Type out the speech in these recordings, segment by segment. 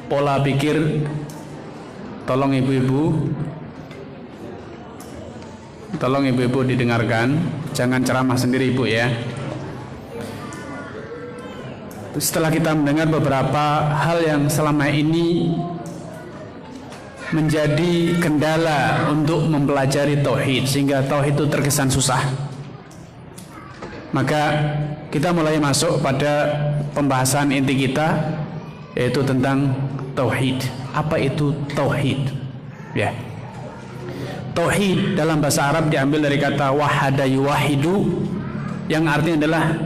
pola pikir. Tolong ibu-ibu didengarkan, jangan ceramah sendiri ibu ya. Setelah kita mendengar beberapa hal yang selama ini menjadi kendala untuk mempelajari tauhid sehingga tauhid itu terkesan susah, maka kita mulai masuk pada pembahasan inti kita, yaitu tentang tauhid. Apa itu tauhid? Ya. Tauhid dalam bahasa Arab diambil dari kata wahada yuwahidu, yang artinya adalah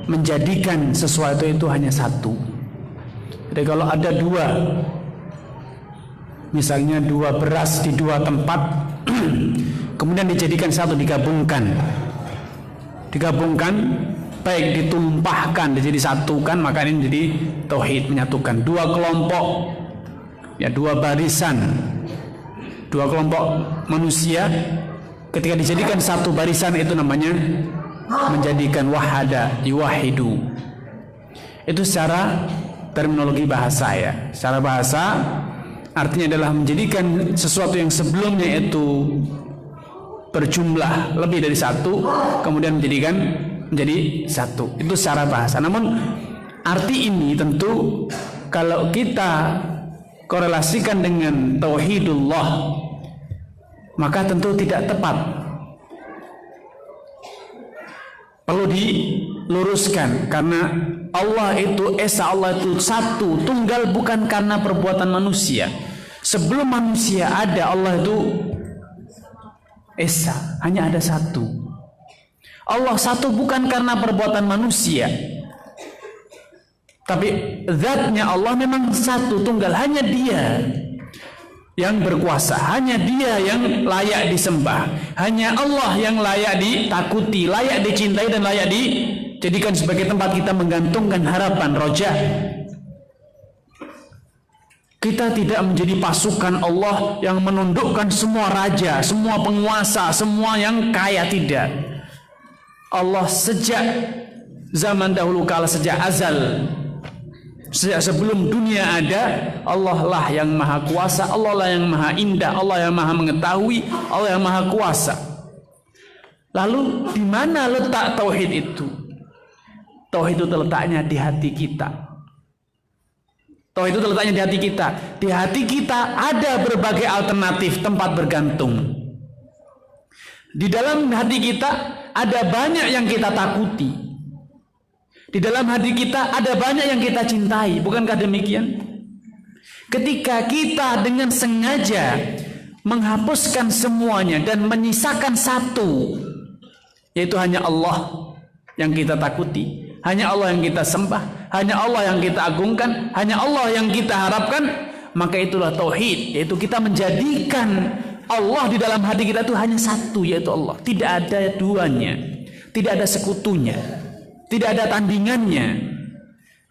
menjadikan sesuatu itu hanya satu. Jadi kalau ada dua, misalnya dua beras di dua tempat kemudian dijadikan satu, digabungkan, baik ditumpahkan jadi satu kan, maka ini jadi tauhid, menyatukan dua kelompok, ya dua barisan, dua kelompok manusia ketika dijadikan satu barisan, itu namanya menjadikan wahada yuwahidu. Itu secara terminologi bahasa ya. Secara bahasa artinya adalah menjadikan sesuatu yang sebelumnya itu berjumlah lebih dari satu, kemudian menjadi satu. Itu secara bahasa. Namun arti ini tentu kalau kita korelasikan dengan tauhidullah, maka tentu tidak tepat. Perlu diluruskan, karena Allah itu esa, Allah itu satu, tunggal, bukan karena perbuatan manusia. Sebelum manusia ada, Allah itu esa, hanya ada satu. Allah satu bukan karena perbuatan manusia, tapi zatnya Allah memang satu, tunggal, hanya Dia yang berkuasa, hanya Dia yang layak disembah, hanya Allah yang layak ditakuti, layak dicintai, dan layak dijadikan sebagai tempat kita menggantungkan harapan, roja. Kita tidak menjadi pasukan Allah yang menundukkan semua raja, semua penguasa, semua yang kaya, tidak. Allah sejak zaman dahulu kala, sejak azal, sejak sebelum dunia ada, Allah lah yang maha kuasa, Allah lah yang maha indah, Allah yang maha mengetahui, Allah yang maha kuasa. Lalu di mana letak tauhid itu? Tauhid itu letaknya di hati kita. Tauhid itu letaknya di hati kita. Di hati kita ada berbagai alternatif tempat bergantung. Di dalam hati kita ada banyak yang kita takuti. Di dalam hati kita ada banyak yang kita cintai, bukankah demikian? Ketika kita dengan sengaja menghapuskan semuanya dan menyisakan satu, yaitu hanya Allah yang kita takuti, hanya Allah yang kita sembah, hanya Allah yang kita agungkan, hanya Allah yang kita harapkan, maka itulah tauhid, yaitu kita menjadikan Allah di dalam hati kita itu hanya satu, yaitu Allah. Tidak ada duanya, tidak ada sekutunya, tidak ada tandingannya.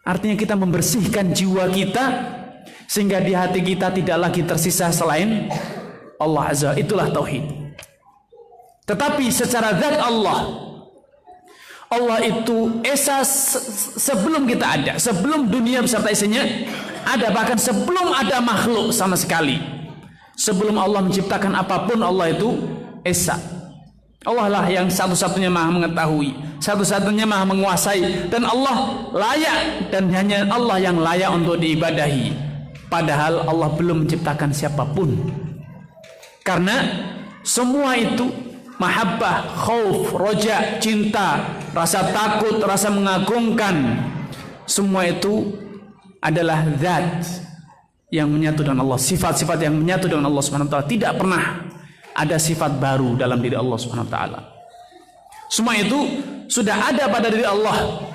Artinya kita membersihkan jiwa kita sehingga di hati kita tidak lagi tersisa selain Allah Azza. Itulah tauhid. Tetapi secara zat Allah itu esa sebelum kita ada, sebelum dunia beserta isinya ada, bahkan sebelum ada makhluk sama sekali. Sebelum Allah menciptakan apapun, Allah itu esa. Allah lah yang satu-satunya maha mengetahui, satu-satunya maha menguasai, dan Allah layak, dan hanya Allah yang layak untuk diibadahi. Padahal Allah belum menciptakan siapapun. Karena semua itu mahabbah, khauf, roja, cinta, rasa takut, rasa mengagungkan, semua itu adalah zat yang menyatu dengan Allah, sifat-sifat yang menyatu dengan Allah Subhanahu wa taala. Tidak pernah ada sifat baru dalam diri Allah Subhanahu wa taala. Semua itu sudah ada pada diri Allah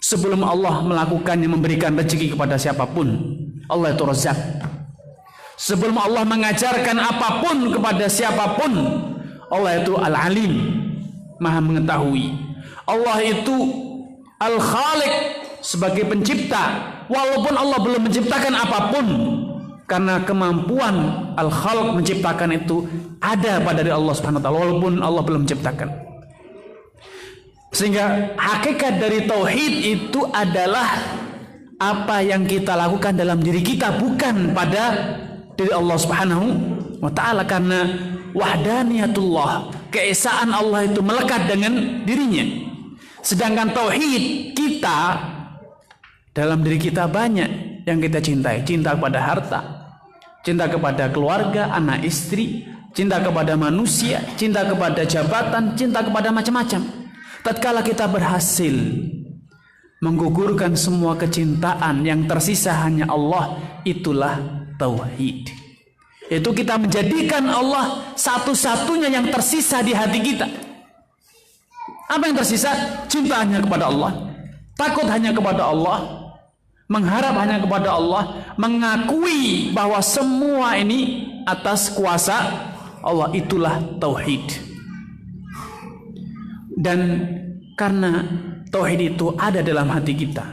sebelum Allah melakukannya, memberikan rezeki kepada siapapun. Allah itu Razzaq. Sebelum Allah mengajarkan apapun kepada siapapun, Allah itu Al-Alim, maha mengetahui. Allah itu Al-Khaliq, sebagai pencipta, walaupun Allah belum menciptakan apapun, karena kemampuan Al-Khalq menciptakan itu ada pada diri Allah Subhanahu wa taala walaupun Allah belum menciptakan. Sehingga hakikat dari tauhid itu adalah apa yang kita lakukan dalam diri kita, bukan pada diri Allah Subhanahu wa ta'ala, karena wahdaniyatullah, keesaan Allah itu melekat dengan dirinya. Sedangkan tauhid kita, dalam diri kita banyak yang kita cintai. Cinta kepada harta, cinta kepada keluarga, anak istri, cinta kepada manusia, cinta kepada jabatan, cinta kepada macam-macam. Tatkala kita berhasil menggugurkan semua kecintaan, yang tersisa hanya Allah, itulah tauhid. Itu kita menjadikan Allah satu-satunya yang tersisa di hati kita. Apa yang tersisa? Cinta hanya kepada Allah, takut hanya kepada Allah, mengharap hanya kepada Allah, mengakui bahwa semua ini atas kuasa Allah. Itulah tauhid. Dan karena tauhid itu ada dalam hati kita,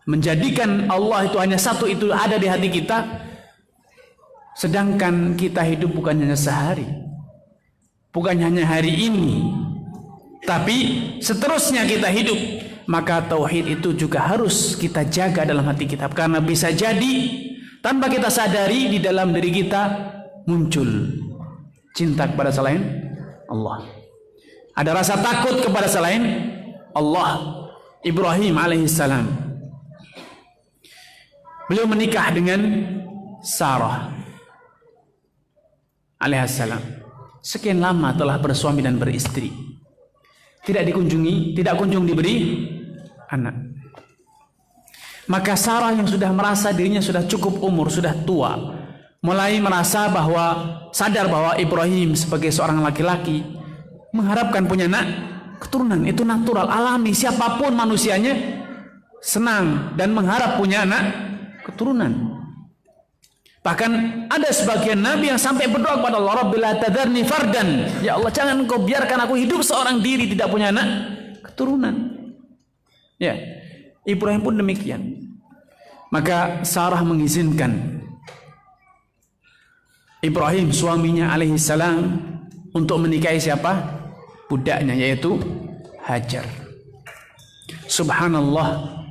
menjadikan Allah itu hanya satu, itu ada di hati kita. Sedangkan kita hidup bukan hanya sehari, bukan hanya hari ini, tapi seterusnya kita hidup. Maka tauhid itu juga harus kita jaga dalam hati kita, karena bisa jadi tanpa kita sadari di dalam diri kita muncul cinta kepada selain Allah, ada rasa takut kepada selain Allah. Ibrahim alaihissalam, beliau menikah dengan Sarah alaihissalam. Sekian lama telah bersuami dan beristri, tidak kunjung diberi anak. Maka Sarah yang sudah merasa dirinya sudah cukup umur, sudah tua, mulai merasa sadar bahwa Ibrahim sebagai seorang laki-laki mengharapkan punya anak keturunan. Itu natural, alami. Siapapun manusianya senang dan mengharap punya anak keturunan. Bahkan ada sebagian nabi yang sampai berdoa kepada Allah, Rabbi la tadharni fardan, ya Allah, jangan engkau biarkan aku hidup seorang diri, tidak punya anak keturunan. Ya, Ibrahim pun demikian. Maka Sarah mengizinkan Ibrahim suaminya alaihissalam untuk menikahi siapa? Budaknya, yaitu Hajar. Subhanallah,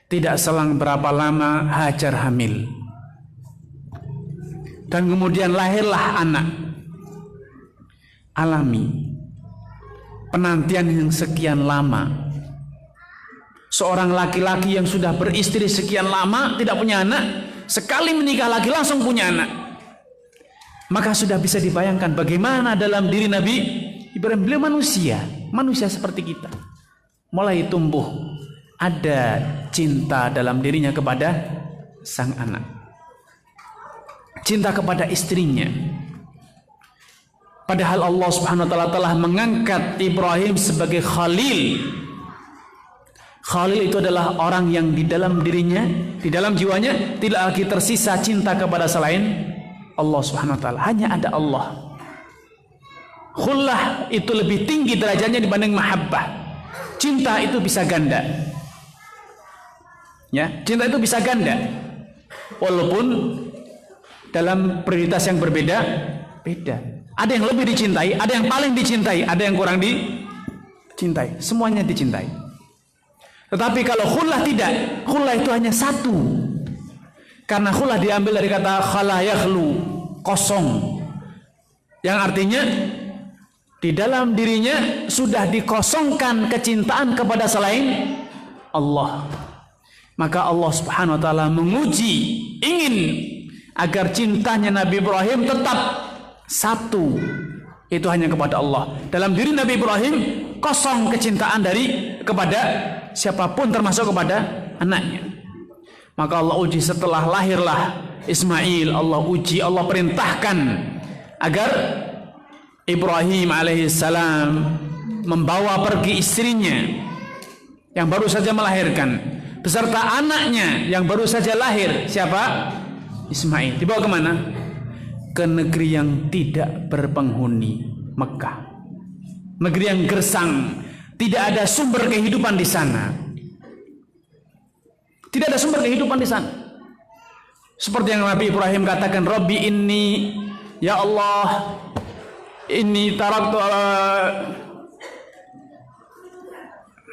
tidak selang berapa lama Hajar hamil, dan kemudian lahirlah anak. Alami penantian yang sekian lama. Seorang laki-laki yang sudah beristri sekian lama tidak punya anak, sekali menikah lagi langsung punya anak. Maka sudah bisa dibayangkan bagaimana dalam diri Nabi Ibrahim. Beliau manusia seperti kita. Mulai tumbuh ada cinta dalam dirinya kepada sang anak, cinta kepada istrinya. Padahal Allah Subhanahu wa taala telah mengangkat Ibrahim sebagai Khalil. Khalil itu adalah orang yang di dalam dirinya, di dalam jiwanya tidak lagi tersisa cinta kepada selain Allah Subhanahu wa taala. Hanya ada Allah. Khullah itu lebih tinggi derajatnya dibanding mahabbah. Cinta itu bisa ganda. Ya, cinta itu bisa ganda. Walaupun dalam prioritas yang berbeda. Ada yang lebih dicintai, ada yang paling dicintai, ada yang kurang dicintai. Semuanya dicintai. Tetapi kalau khullah tidak, khullah itu hanya satu. Karena khullah diambil dari kata khala yakhlu, kosong. Yang artinya di dalam dirinya sudah dikosongkan kecintaan kepada selain Allah. Maka Allah Subhanahu wa taala menguji, ingin agar cintanya Nabi Ibrahim tetap satu, itu hanya kepada Allah. Dalam diri Nabi Ibrahim kosong kecintaan kepada siapapun, termasuk kepada anaknya. Maka Allah uji setelah lahirlah Ismail. Allah uji, Allah perintahkan agar Ibrahim alaihissalam membawa pergi istrinya yang baru saja melahirkan beserta anaknya yang baru saja lahir. Siapa? Ismail. Dibawa kemana? Ke negeri yang tidak berpenghuni, Mekah. Negeri yang gersang, tidak ada sumber kehidupan di sana. Tidak ada sumber kehidupan di sana. Seperti yang Nabi Ibrahim katakan, Rabbi inni, ya Allah, inni taraktu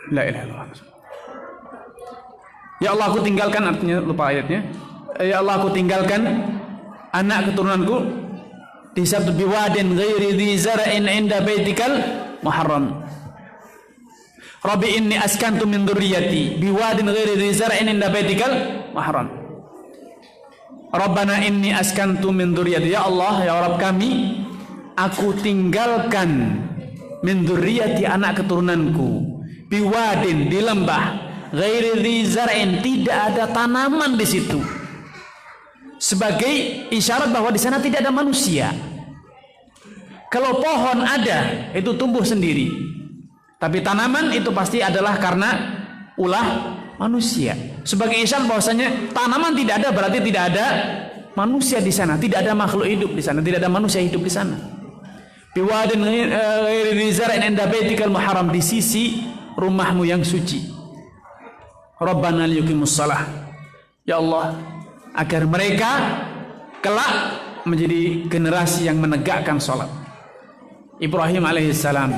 la ilaha illallah. Ya Allah, aku tinggalkan, artinya lupa ayatnya. Ya Allah, aku tinggalkan anak keturunanku di satu biwadin ghairi dhi zara'in 'inda baitikal muharram. Rabbi inni askantu min dzurriyyati biwadin ghairi dhi zara'in 'inda baitikal muharram. Rabbana inni askantu min dzurriyyati. Ya Allah, ya Rabb kami, aku tinggalkan min dzurriyyati anak keturunanku biwadin di lembah ghairi dhi zar'in, tidak ada tanaman di situ. Sebagai isyarat bahwa di sana tidak ada manusia. Kalau pohon ada, itu tumbuh sendiri. Tapi tanaman itu pasti adalah karena ulah manusia. Sebagai isyarat bahwasanya tanaman tidak ada, berarti tidak ada manusia di sana, tidak ada makhluk hidup di sana, tidak ada manusia hidup di sana. Biwadin ghairi dhi zar'in 'inda baitikal muharram, di sisi rumahmu yang suci. Rabbana liyuqimus shalah. Ya Allah, agar mereka kelak menjadi generasi yang menegakkan sholat. Ibrahim alaihissalam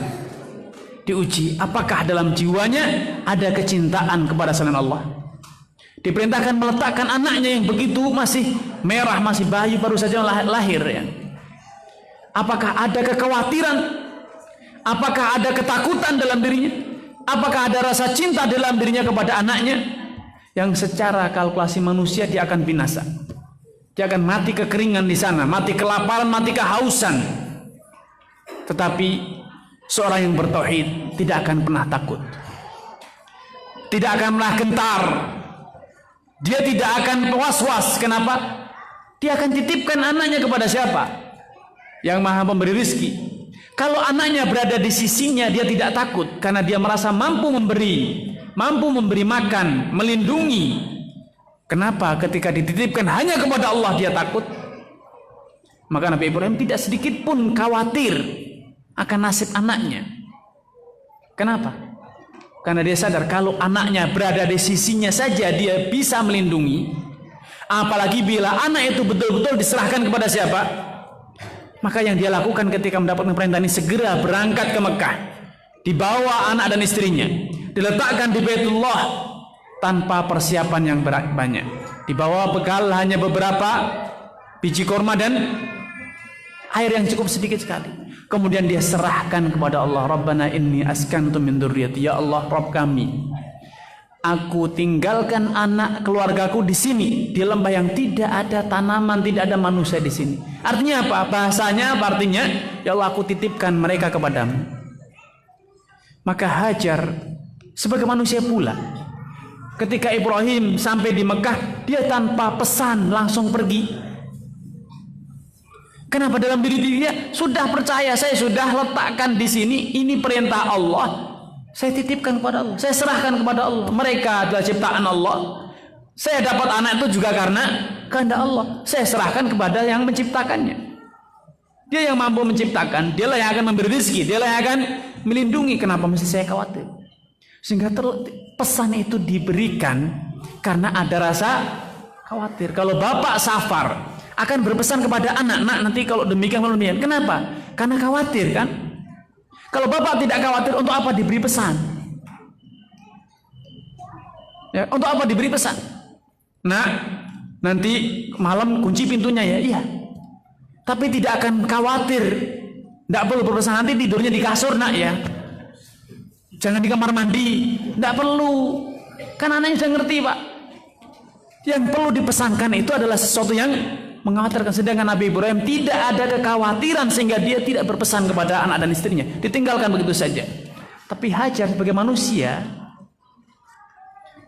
diuji apakah dalam jiwanya ada kecintaan kepada selain Allah. Diperintahkan meletakkan anaknya yang begitu masih merah, masih bayi baru saja lahir ya. Apakah ada kekhawatiran? Apakah ada ketakutan dalam dirinya? Apakah ada rasa cinta dalam dirinya kepada anaknya? Yang secara kalkulasi manusia dia akan binasa. Dia akan mati kekeringan di sana, mati kelaparan, mati kehausan. Tetapi seorang yang bertauhid tidak akan pernah takut. Tidak akan pernah gentar. Dia tidak akan was-was. Kenapa? Dia akan titipkan anaknya kepada siapa? Yang Maha Pemberi rizki. Kalau anaknya berada di sisinya, dia tidak takut karena dia merasa mampu memberi makan, melindungi. Kenapa ketika dititipkan hanya kepada Allah dia takut? Maka Nabi Ibrahim tidak sedikit pun khawatir akan nasib anaknya. Kenapa? Karena dia sadar kalau anaknya berada di sisinya saja dia bisa melindungi. Apalagi bila anak itu betul-betul diserahkan kepada siapa? Maka yang dia lakukan ketika mendapatkan perintah ini segera berangkat ke Mekah, dibawa anak dan istrinya, diletakkan di Baitullah tanpa persiapan yang banyak, dibawa bekal hanya beberapa biji korma dan air yang cukup sedikit sekali. Kemudian dia serahkan kepada Allah. Rabbana inni askantu min dzurriyyati. Ya Allah, Rabb kami, aku tinggalkan anak keluargaku di sini, di lembah yang tidak ada tanaman, tidak ada manusia di sini. Artinya apa? Bahasanya apa artinya? Ya Allah, aku titipkan mereka kepadamu. Maka Hajar sebagai manusia pula, ketika Ibrahim sampai di Mekah, dia tanpa pesan langsung pergi. Kenapa? Dalam diri dia sudah percaya, saya sudah letakkan di sini, ini perintah Allah. Saya titipkan kepada Allah, saya serahkan kepada Allah. Mereka adalah ciptaan Allah. Saya dapat anak itu juga karena kehendak Allah. Saya serahkan kepada yang menciptakannya. Dia yang mampu menciptakan, dialah yang akan memberi rezeki, dialah yang akan melindungi. Kenapa mesti saya khawatir? Sehingga pesan itu diberikan karena ada rasa khawatir. Kalau bapak safar akan berpesan kepada anak, nak nanti kalau demikian. Kenapa? Karena khawatir kan? Kalau bapak tidak khawatir, untuk apa diberi pesan? Ya, untuk apa diberi pesan? Nah, nanti malam kunci pintunya ya, iya. Tapi tidak akan khawatir. Tidak perlu berpesan nanti tidurnya di kasur nak ya. Jangan di kamar mandi. Tidak perlu. Kan anaknya sudah ngerti pak. Yang perlu dipesankan itu adalah sesuatu yang mengkhawatirkan. Sedangkan Nabi Ibrahim tidak ada kekhawatiran sehingga dia tidak berpesan kepada anak dan istrinya, ditinggalkan begitu saja. Tapi Hajar sebagai manusia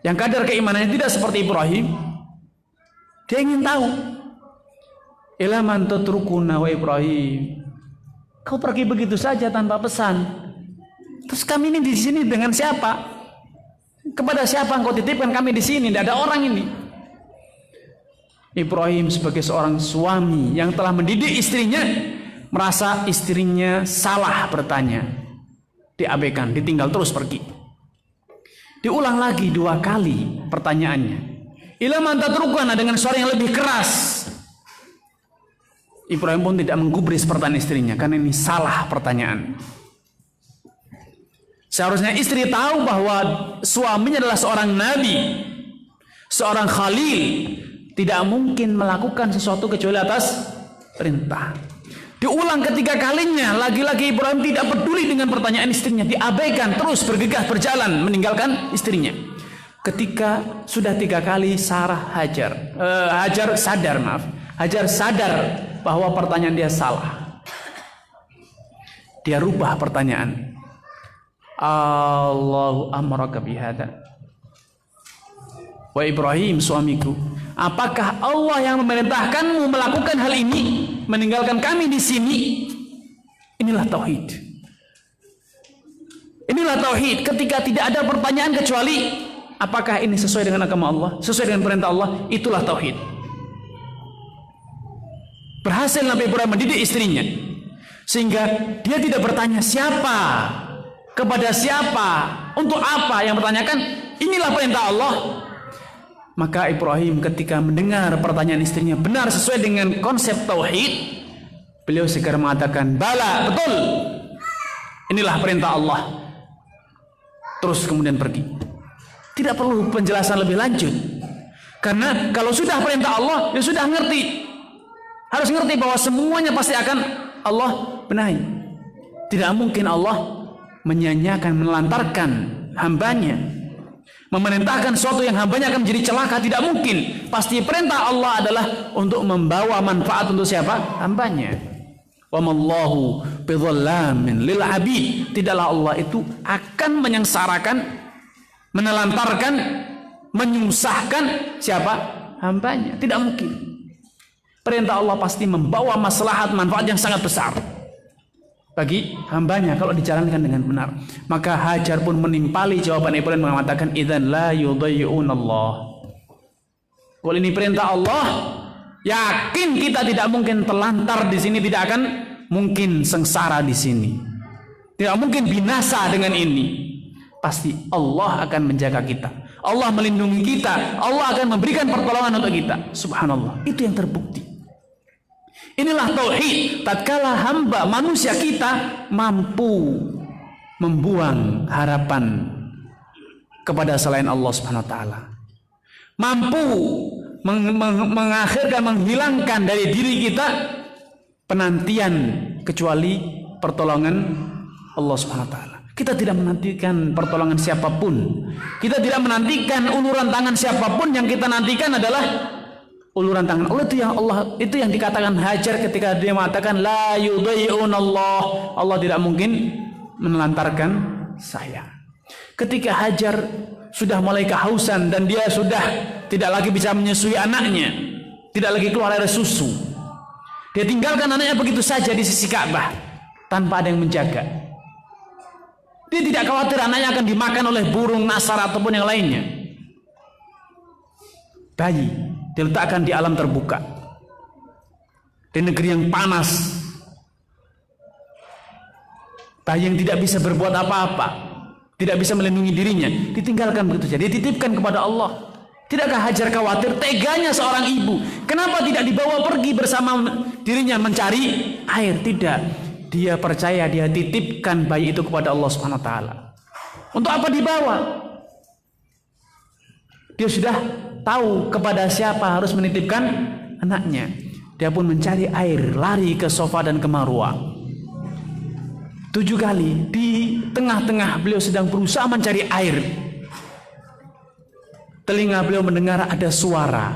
yang kadar keimanannya tidak seperti Ibrahim, dia ingin tahu, ila man tatrukuna wa Ibrahim, kau pergi begitu saja tanpa pesan, terus kami ini di sini dengan siapa? Kepada siapa engkau titipkan kami di sini? Tidak ada orang ini. Ibrahim sebagai seorang suami yang telah mendidik istrinya, merasa istrinya salah bertanya, diabaikan, ditinggal terus pergi. Diulang lagi 2 kali pertanyaannya. Ila man tatrukuna, dengan suara yang lebih keras. Ibrahim pun tidak menggubris pertanyaan istrinya karena ini salah pertanyaan. Seharusnya istri tahu bahwa suaminya adalah seorang nabi. Seorang khalil tidak mungkin melakukan sesuatu kecuali atas perintah. Diulang ketiga kalinya, lagi-lagi Ibrahim tidak peduli dengan pertanyaan istrinya, diabaikan, terus bergegas berjalan meninggalkan istrinya. Ketika sudah 3 kali Hajar sadar bahwa pertanyaan dia salah. Dia rubah pertanyaan. Allahu amaraka bihada. Wa Ibrahim, suamiku, apakah Allah yang memerintahkanmu melakukan hal ini, meninggalkan kami di sini? Inilah tauhid. Inilah tauhid. Ketika tidak ada pertanyaan kecuali apakah ini sesuai dengan agama Allah, sesuai dengan perintah Allah, itulah tauhid. Berhasil Nabi Ibrahim mendidik istrinya, sehingga dia tidak bertanya siapa, kepada siapa, untuk apa. Yang bertanyakan inilah perintah Allah. Maka Ibrahim ketika mendengar pertanyaan istrinya benar sesuai dengan konsep tauhid, beliau segera mengatakan, bala, betul, inilah perintah Allah. Terus kemudian pergi. Tidak perlu penjelasan lebih lanjut, karena kalau sudah perintah Allah, ya sudah ngerti. Harus ngerti bahwa semuanya pasti akan Allah benahi. Tidak mungkin Allah menyanyiakan, menelantarkan hambanya, memerintahkan sesuatu yang hambanya akan menjadi celaka. Tidak mungkin. Pasti perintah Allah adalah untuk membawa manfaat untuk siapa? Hambanya. Wa mallahu bidzallamin lil abid. Tidaklah Allah itu akan menyengsarakan, menelantarkan, menyusahkan siapa? Hambanya. Tidak mungkin. Perintah Allah pasti membawa maslahat, manfaat yang sangat besar bagi hambanya kalau dijalankan dengan benar. Maka Hajar pun menimpali jawaban Ibrahim mengatakan, idzan la yudhayyunallah. Kalau ini perintah Allah, yakin kita tidak mungkin telantar di sini, tidak akan mungkin sengsara di sini, tidak mungkin binasa dengan ini. Pasti Allah akan menjaga kita, Allah melindungi kita, Allah akan memberikan pertolongan untuk kita. Subhanallah, itu yang terbukti. Inilah tauhid. Tatkala hamba manusia kita mampu membuang harapan kepada selain Allah Subhanahu wa taala, mampu mengakhirkan, menghilangkan dari diri kita penantian kecuali pertolongan Allah Subhanahu wa taala. Kita tidak menantikan pertolongan siapapun, kita tidak menantikan uluran tangan siapapun. Yang kita nantikan adalah uluran tangan Allah. Itu yang dikatakan Hajar ketika dia mengatakan la yudhayyunallah. Allah tidak mungkin menelantarkan saya. Ketika Hajar sudah mulai kehausan dan dia sudah tidak lagi bisa menyusui anaknya, tidak lagi keluar air susu, dia tinggalkan anaknya begitu saja di sisi Ka'bah tanpa ada yang menjaga. Dia tidak khawatir anaknya akan dimakan oleh burung, nasar ataupun yang lainnya. Bayi diletakkan di alam terbuka, di negeri yang panas, bayi yang tidak bisa berbuat apa-apa, tidak bisa melindungi dirinya, ditinggalkan begitu saja, dititipkan kepada Allah. Tidakkah Hajar khawatir? Teganya seorang ibu, kenapa tidak dibawa pergi bersama dirinya mencari air? Tidak, dia percaya, dia titipkan bayi itu kepada Allah Subhanahu wa taala. Untuk apa dibawa? Dia sudah tahu kepada siapa harus menitipkan anaknya. Dia pun mencari air, lari ke Safa dan ke Marwah 7 kali. Di tengah-tengah beliau sedang berusaha mencari air, telinga beliau mendengar ada suara.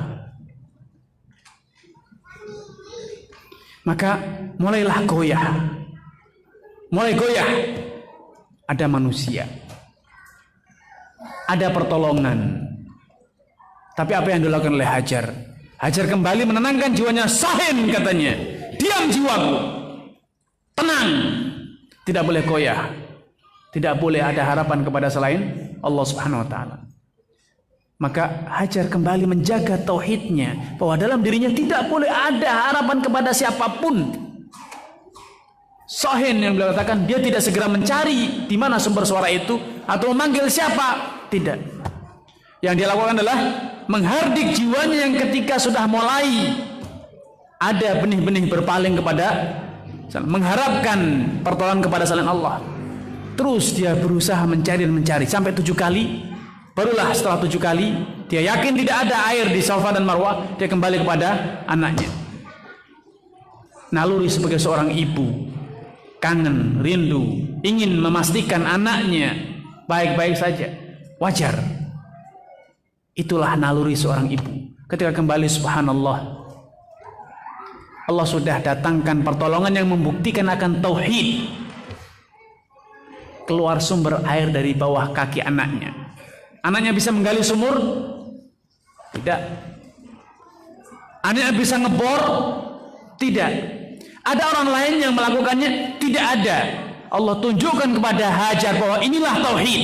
Maka mulailah goyah, mulai goyah. Ada manusia, ada pertolongan. Tapi apa yang dilakukan oleh Hajar? Hajar kembali menenangkan jiwanya. Sahin, katanya, diam jiwaku, tenang, tidak boleh goyah, tidak boleh ada harapan kepada selain Allah Subhanahu wa taala. Maka Hajar kembali menjaga tauhidnya, bahwa dalam dirinya tidak boleh ada harapan kepada siapapun. Sahin yang beliau katakan, dia tidak segera mencari di mana sumber suara itu atau memanggil siapa, tidak. Yang dia lakukan adalah menghardik jiwanya yang ketika sudah mulai ada benih-benih berpaling kepada, mengharapkan pertolongan kepada selain Allah. Terus dia berusaha mencari dan mencari sampai 7 kali Barulah setelah 7 kali dia yakin tidak ada air di Safa dan Marwah, dia kembali kepada anaknya. Naluri sebagai seorang ibu, kangen, rindu, ingin memastikan anaknya baik-baik saja, wajar. Itulah naluri seorang ibu. Ketika kembali, subhanallah, Allah sudah datangkan pertolongan yang membuktikan akan tauhid. Keluar sumber air dari bawah kaki anaknya. Anaknya bisa menggali sumur? Tidak. Anaknya bisa ngebor? Tidak. Ada orang lain yang melakukannya? Tidak ada. Allah tunjukkan kepada Hajar bahwa inilah tauhid.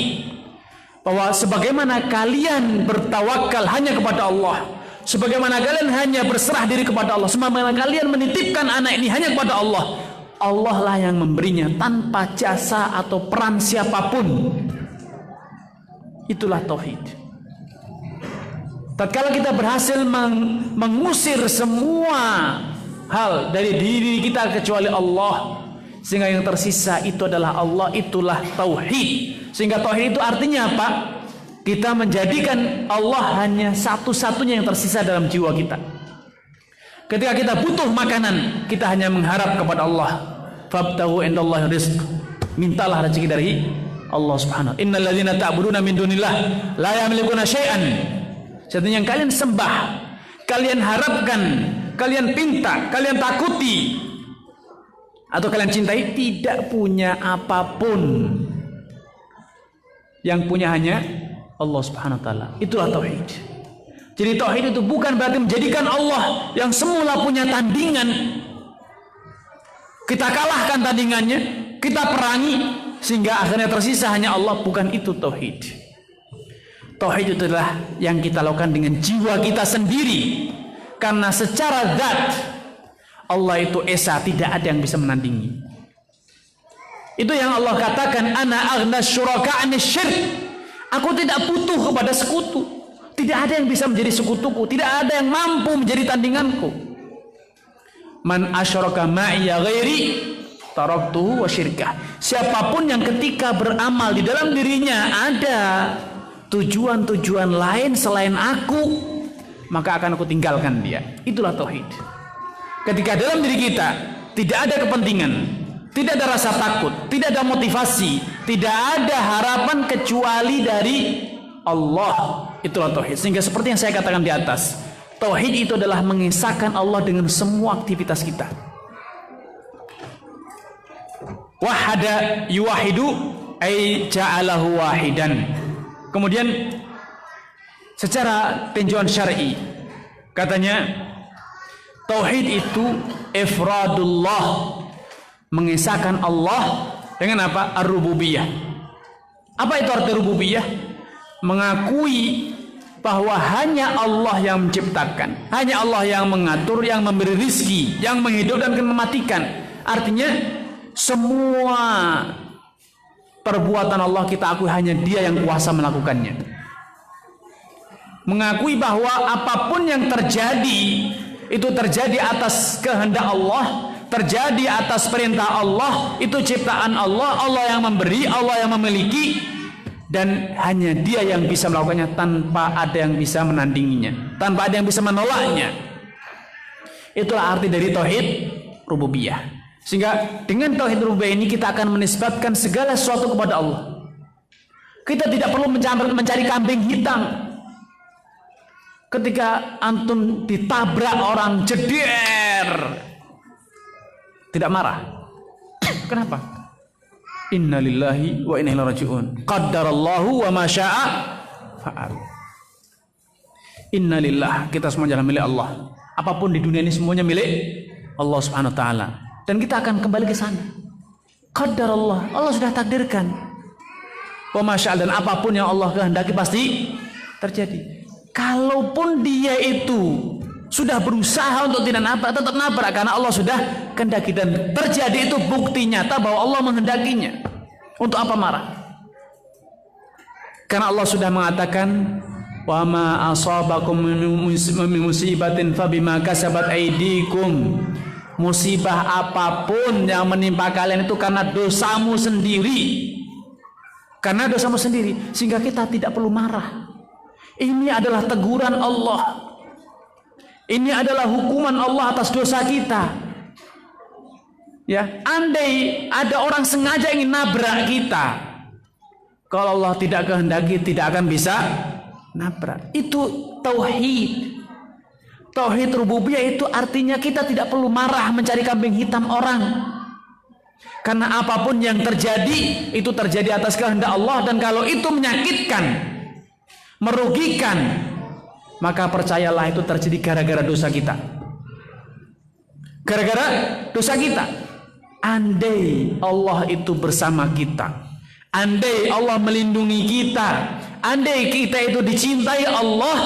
Bahwa sebagaimana kalian bertawakal hanya kepada Allah, sebagaimana kalian hanya berserah diri kepada Allah, sebagaimana kalian menitipkan anak ini hanya kepada Allah, Allah lah yang memberinya tanpa jasa atau peran siapapun. Itulah tauhid. Tatkala kita berhasil mengusir semua hal dari diri kita kecuali Allah, sehingga yang tersisa itu adalah Allah, itulah tauhid. Sehingga tauhid itu artinya apa? Kita menjadikan Allah hanya satu-satunya yang tersisa dalam jiwa kita. Ketika kita butuh makanan, kita hanya mengharap kepada Allah. Fabtaghu indallahi rizq. Mintalah rezeki dari Allah Subhanahu. Innal ladzina ta'buduna min dunillah la yamlikuna syai'an. Satunya yang kalian sembah, kalian harapkan, kalian pinta, kalian takuti, atau kalian cintai, tidak punya apapun. Yang punya hanya Allah Subhanahu wa taala. Itulah tauhid. Jadi tauhid itu bukan berarti menjadikan Allah yang semula punya tandingan, kita kalahkan tandingannya, kita perangi sehingga akhirnya tersisa hanya Allah. Bukan itu tauhid. Tauhid itu adalah yang kita lakukan dengan jiwa kita sendiri, karena secara zat Allah itu esa, tidak ada yang bisa menandingi. Itu yang Allah katakan, ana aghna syuraka anis syirk. Aku tidak butuh kepada sekutu. Tidak ada yang bisa menjadi sekutuku, tidak ada yang mampu menjadi tandinganku. Man asyraka ma'iya ghairi taraktuhu wa syirkah. Siapapun yang ketika beramal di dalam dirinya ada tujuan-tujuan lain selain aku, maka akan aku tinggalkan dia. Itulah tauhid. Ketika dalam diri kita tidak ada kepentingan, tidak ada rasa takut, tidak ada motivasi, tidak ada harapan kecuali dari Allah, itulah tauhid. Sehingga seperti yang saya katakan di atas, tauhid itu adalah mengesahkan Allah dengan semua aktivitas kita. Wahada yuwahidu ay ja'alahu wahidan. Kemudian secara tinjauan syar'i, katanya tauhid itu ifradullah, mengesahkan Allah dengan apa? Ar-rububiyah. Apa itu arti rububiyah? Mengakui bahwa hanya Allah yang menciptakan, hanya Allah yang mengatur, yang memberi rizki, yang menghidupkan dan mematikan. Artinya semua perbuatan Allah kita akui hanya Dia yang kuasa melakukannya. Mengakui bahwa apapun yang terjadi itu terjadi atas kehendak Allah, terjadi atas perintah Allah, itu ciptaan Allah, Allah yang memberi, Allah yang memiliki, dan hanya Dia yang bisa melakukannya tanpa ada yang bisa menandinginya, tanpa ada yang bisa menolaknya. Itulah arti dari tauhid rububiyah. Sehingga dengan tauhid rububiyah ini kita akan menisbatkan segala sesuatu kepada Allah. Kita tidak perlu mencari kambing hitam. Ketika antum ditabrak orang jeder, tidak marah. Kenapa? Innalillahi wa inna ilaihi raji'un. Qaddarallahu wa ma syaa fa'al. Innalillah, kita semua adalah milik Allah. Apapun di dunia ini semuanya milik Allah Subhanahu wa taala. Dan kita akan kembali ke sana. Qaddarallah, Allah sudah takdirkan. Wa ma syaa, dan apapun yang Allah kehendaki pasti terjadi. Kalaupun dia itu sudah berusaha untuk tidak nabrak, tetap nabrak karena Allah sudah kehendaki, dan terjadi itu bukti nyata bahwa Allah menghendakinya. Untuk apa marah? Karena Allah sudah mengatakan, wa ma asabakum min musibatin fabima kasabat aydikum. Musibah apapun yang menimpa kalian itu karena dosamu sendiri. karena dosamu sendiri, sehingga kita tidak perlu marah. Ini adalah teguran Allah. Ini adalah hukuman Allah atas dosa kita. Ya, andai ada orang sengaja ingin nabrak kita, kalau Allah tidak kehendaki tidak akan bisa nabrak. Itu tauhid. Tauhid rububiyah itu artinya kita tidak perlu marah mencari kambing hitam orang. Karena apapun yang terjadi itu terjadi atas kehendak Allah, dan kalau itu menyakitkan, merugikan, maka percayalah itu terjadi gara-gara dosa kita. Gara-gara dosa kita. Andai Allah itu bersama kita, andai Allah melindungi kita, andai kita itu dicintai Allah,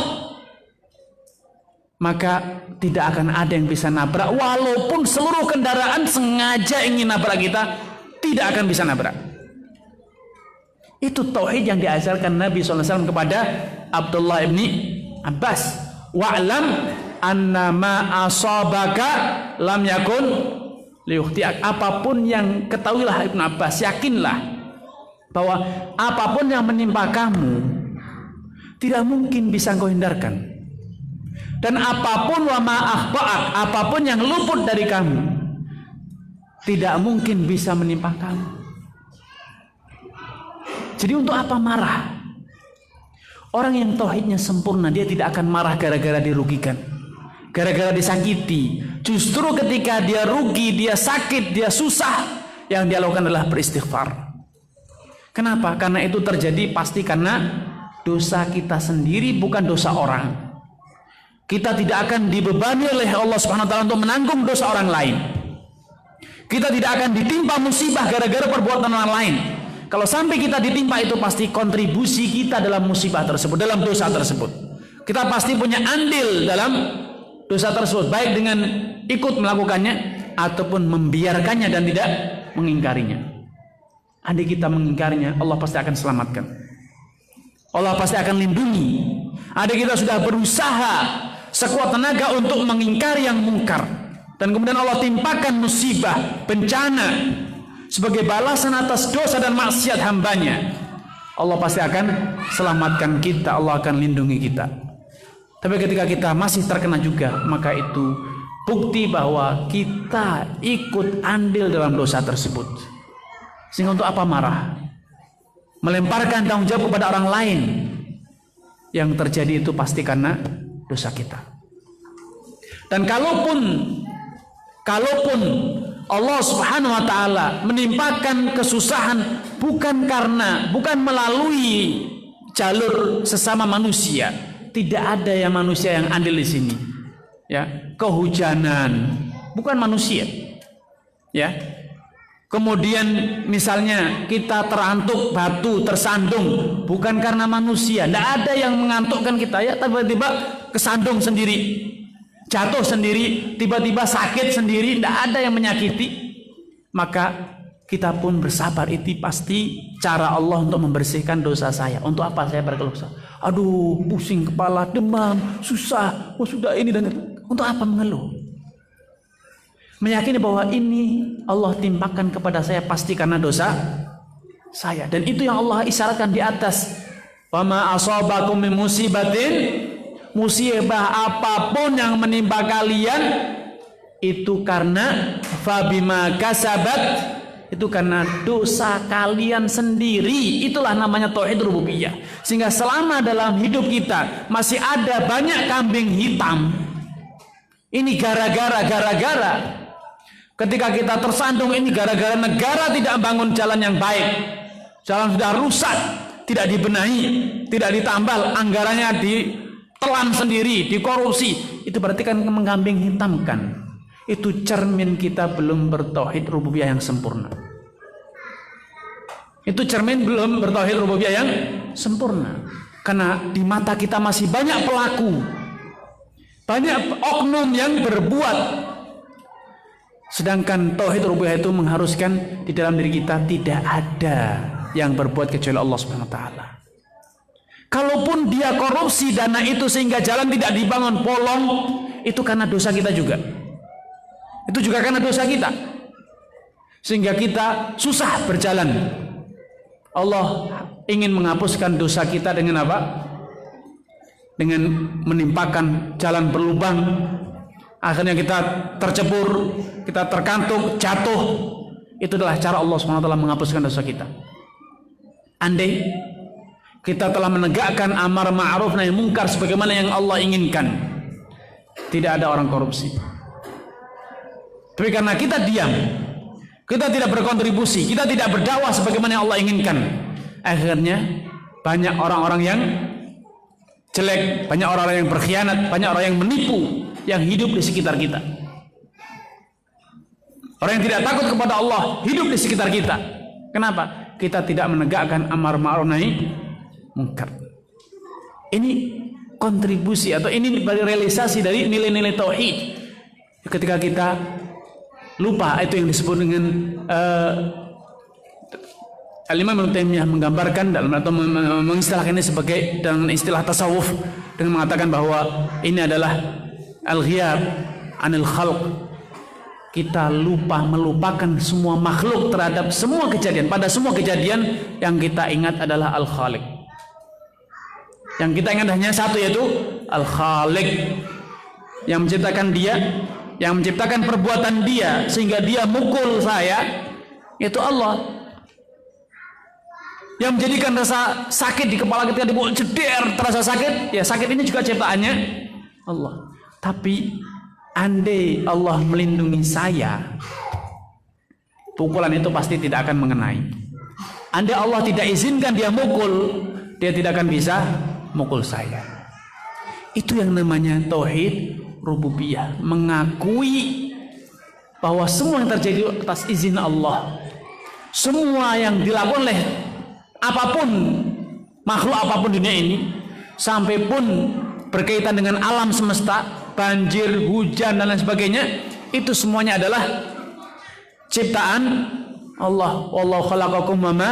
maka tidak akan ada yang bisa nabrak. Walaupun seluruh kendaraan sengaja ingin nabrak kita, tidak akan bisa nabrak. Itu tauhid yang diajarkan Nabi SAW kepada Abdullah ibni Abbas. Wa'lam anna ma asabaka lam yakun liyukhti'ak. Apapun yang, ketahuilah Ibnu Abbas, yakinlah bahwa apapun yang menimpa kamu tidak mungkin bisa kau hindarkan. Dan apapun wa ma akhba'ak, apapun yang luput dari kamu tidak mungkin bisa menimpa kamu. Jadi untuk apa marah? Orang yang tauhidnya sempurna, dia tidak akan marah gara-gara dirugikan, gara-gara disakiti. Justru ketika dia rugi, dia sakit, dia susah, yang dia lakukan adalah beristighfar. Kenapa? Karena itu terjadi pasti karena dosa kita sendiri, bukan dosa orang. Kita tidak akan dibebani oleh Allah Subhanahu wa taala untuk menanggung dosa orang lain. Kita tidak akan ditimpa musibah gara-gara perbuatan orang lain. Kalau sampai kita ditimpa, itu pasti kontribusi kita dalam musibah tersebut, dalam dosa tersebut. Kita pasti punya andil dalam dosa tersebut, baik dengan ikut melakukannya ataupun membiarkannya dan tidak mengingkarinya. Andai kita mengingkarinya, Allah pasti akan selamatkan. Allah pasti akan lindungi. Andai kita sudah berusaha sekuat tenaga untuk mengingkari yang mungkar, dan kemudian Allah timpakan musibah, bencana sebagai balasan atas dosa dan maksiat hambanya, Allah pasti akan selamatkan kita, Allah akan lindungi kita. Tapi ketika kita masih terkena juga, maka itu bukti bahwa kita ikut andil dalam dosa tersebut. Sehingga untuk apa marah? Melemparkan tanggung jawab kepada orang lain. Yang terjadi itu pasti karena dosa kita. Dan kalaupun Allah Subhanahu wa taala menimpakan kesusahan bukan melalui jalur sesama manusia. Tidak ada yang manusia yang andil di sini. Ya, kehujanan bukan manusia. Ya. Kemudian misalnya kita terantuk batu, tersandung, bukan karena manusia. Tidak ada yang mengantukkan kita, ya, tiba-tiba kesandung sendiri, jatuh sendiri, tiba-tiba sakit sendiri, tidak ada yang menyakiti. Maka kita pun bersabar, itu pasti cara Allah untuk membersihkan dosa saya. Untuk apa saya berkeluh kesah? Aduh, pusing kepala, demam, susah, sudah ini dan itu. Untuk apa mengeluh? Meyakini bahwa ini Allah timpakan kepada saya pasti karena dosa saya. Dan itu yang Allah isyaratkan di atas. Wa ma asabakum min musibatin, musibah apapun yang menimpa kalian itu karena fabima kasabat, itu karena dosa kalian sendiri. Itulah namanya tauhid rububiyah. Sehingga selama dalam hidup kita masih ada banyak kambing hitam, ini gara-gara. Ketika kita tersandung, ini gara-gara negara tidak bangun jalan yang baik. Jalan sudah rusak, tidak dibenahi, tidak ditambal, anggarannya ditelan sendiri, dikorupsi. Itu berarti kan mengkambing hitamkan. Itu cermin kita belum bertauhid rububiyah yang sempurna. Itu cermin belum bertauhid rububiyah yang sempurna. Karena di mata kita masih banyak pelaku, banyak oknum yang berbuat. Sedangkan tauhid rububiyah itu mengharuskan di dalam diri kita tidak ada yang berbuat kecuali Allah Subhanahu wa taala. Kalaupun dia korupsi dana itu sehingga jalan tidak dibangun, bolong, itu karena dosa kita juga. Itu juga karena dosa kita. Sehingga kita susah berjalan. Allah ingin menghapuskan dosa kita dengan apa? Dengan menimpakan jalan berlubang, akhirnya kita tercebur, kita terkantung, jatuh. Itu adalah cara Allah SWT menghapuskan dosa kita. Andai kita telah menegakkan amar ma'ruf nahi munkar sebagaimana yang Allah inginkan, tidak ada orang korupsi. Tapi karena kita diam, kita tidak berkontribusi, kita tidak berdakwah sebagaimana yang Allah inginkan, akhirnya banyak orang-orang yang jelek, banyak orang-orang yang berkhianat, banyak orang yang menipu yang hidup di sekitar kita. Orang yang tidak takut kepada Allah hidup di sekitar kita. Kenapa? Kita tidak menegakkan amar ma'ruf nahi munkar. Ini kontribusi atau ini realisasi dari nilai-nilai tauhid. Ketika kita lupa, itu yang disebut dengan Al-Imam Ibnu Taimiyah menggambarkan dalam atau mengistilahkan ini sebagai dengan istilah tasawuf dengan mengatakan bahwa ini adalah al-ghiyab anil khalq. Kita lupa, melupakan semua makhluk terhadap semua kejadian. Pada semua kejadian yang kita ingat adalah Al-Khaliq. Yang kita ingat hanya satu, yaitu Al-Khaliq, yang menciptakan dia, yang menciptakan perbuatan dia sehingga dia mukul saya, yaitu Allah. Yang menjadikan rasa sakit di kepala ketika dipukul jeder terasa sakit, ya sakit ini juga ciptaannya Allah. Tapi andai Allah melindungi saya, pukulan itu pasti tidak akan mengenai. Andai Allah tidak izinkan dia mukul, dia tidak akan bisa mukul saya. Itu yang namanya tauhid rububiyah, mengakui bahwa semua yang terjadi atas izin Allah. Semua yang dilakukan oleh apapun, makhluk apapun dunia ini, sampai pun berkaitan dengan alam semesta, banjir, hujan dan lain sebagainya, itu semuanya adalah ciptaan Allah. Wallahu khalaqakum wa ma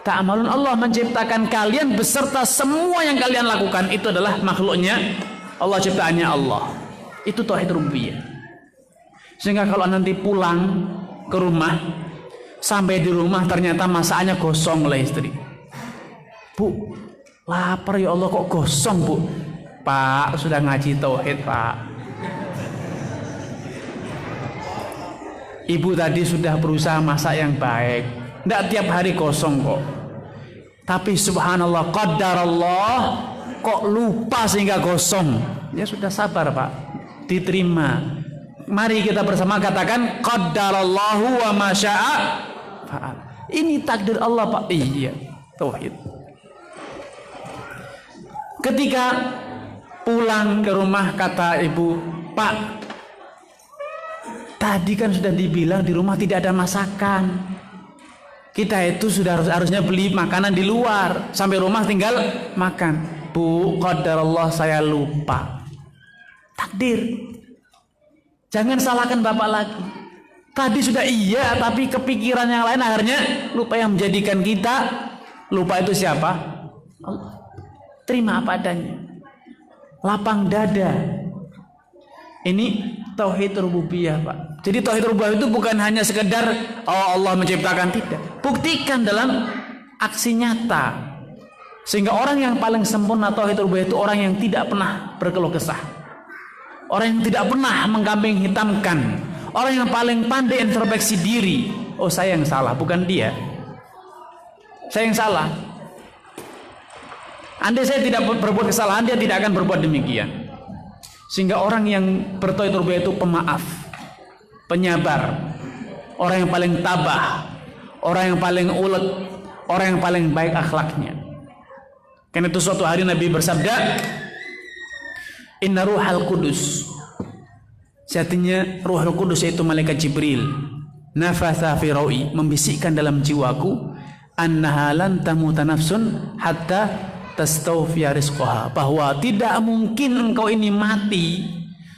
ta'malun. Allah menciptakan kalian beserta semua yang kalian lakukan, itu adalah makhluknya Allah, ciptaannya Allah. Itu tauhid rububiyah. Sehingga kalau nanti pulang ke rumah, sampai di rumah ternyata masakannya gosong oleh istri. Bu, lapar ya Allah, kok gosong bu? Pak, sudah ngaji tauhid pak. Ibu tadi sudah berusaha masak yang baik, tidak tiap hari kosong kok. Tapi subhanallah, qadarallah, kok lupa sehingga gosong. Ya sudah, sabar pak, diterima. Mari kita bersama katakan qadarallahu wa ma syaa fa'al. Ini takdir Allah pak. Iya, tauhid. Ketika pulang ke rumah kata ibu, Pak, tadi kan sudah dibilang di rumah tidak ada masakan. Kita itu sudah harusnya beli makanan di luar, sampai rumah tinggal makan. Bu, qadarallah, saya lupa. Takdir. Jangan salahkan bapak lagi. Tadi sudah iya, tapi kepikiran yang lain akhirnya lupa. Yang menjadikan kita lupa itu siapa? Allah. Terima apa adanya, lapang dada. Ini tauhid rububiyah pak. Jadi tauhid rububiyah itu bukan hanya sekedar Allah menciptakan, tidak. Buktikan dalam aksi nyata. Sehingga orang yang paling sempurna tauhid rububiyah itu orang yang tidak pernah berkeluh kesah, orang yang tidak pernah mengkambing hitamkan, orang yang paling pandai introspeksi diri. Oh, saya yang salah, bukan dia. Saya yang salah. Andai saya tidak berbuat kesalahan, dia tidak akan berbuat demikian. Sehingga orang yang bertauhid rububiyah itu pemaaf, penyabar, orang yang paling tabah, orang yang paling ulet, orang yang paling baik akhlaknya. Karena itu suatu hari Nabi bersabda, Inna ruhal kudus, sejatinya ruhul kudus yaitu malaikat Jibril, nafatha fi rawi, membisikkan dalam jiwaku, annaha lan tamuta nafsun hatta tastawfiya rizqaha, bahwa tidak mungkin engkau ini mati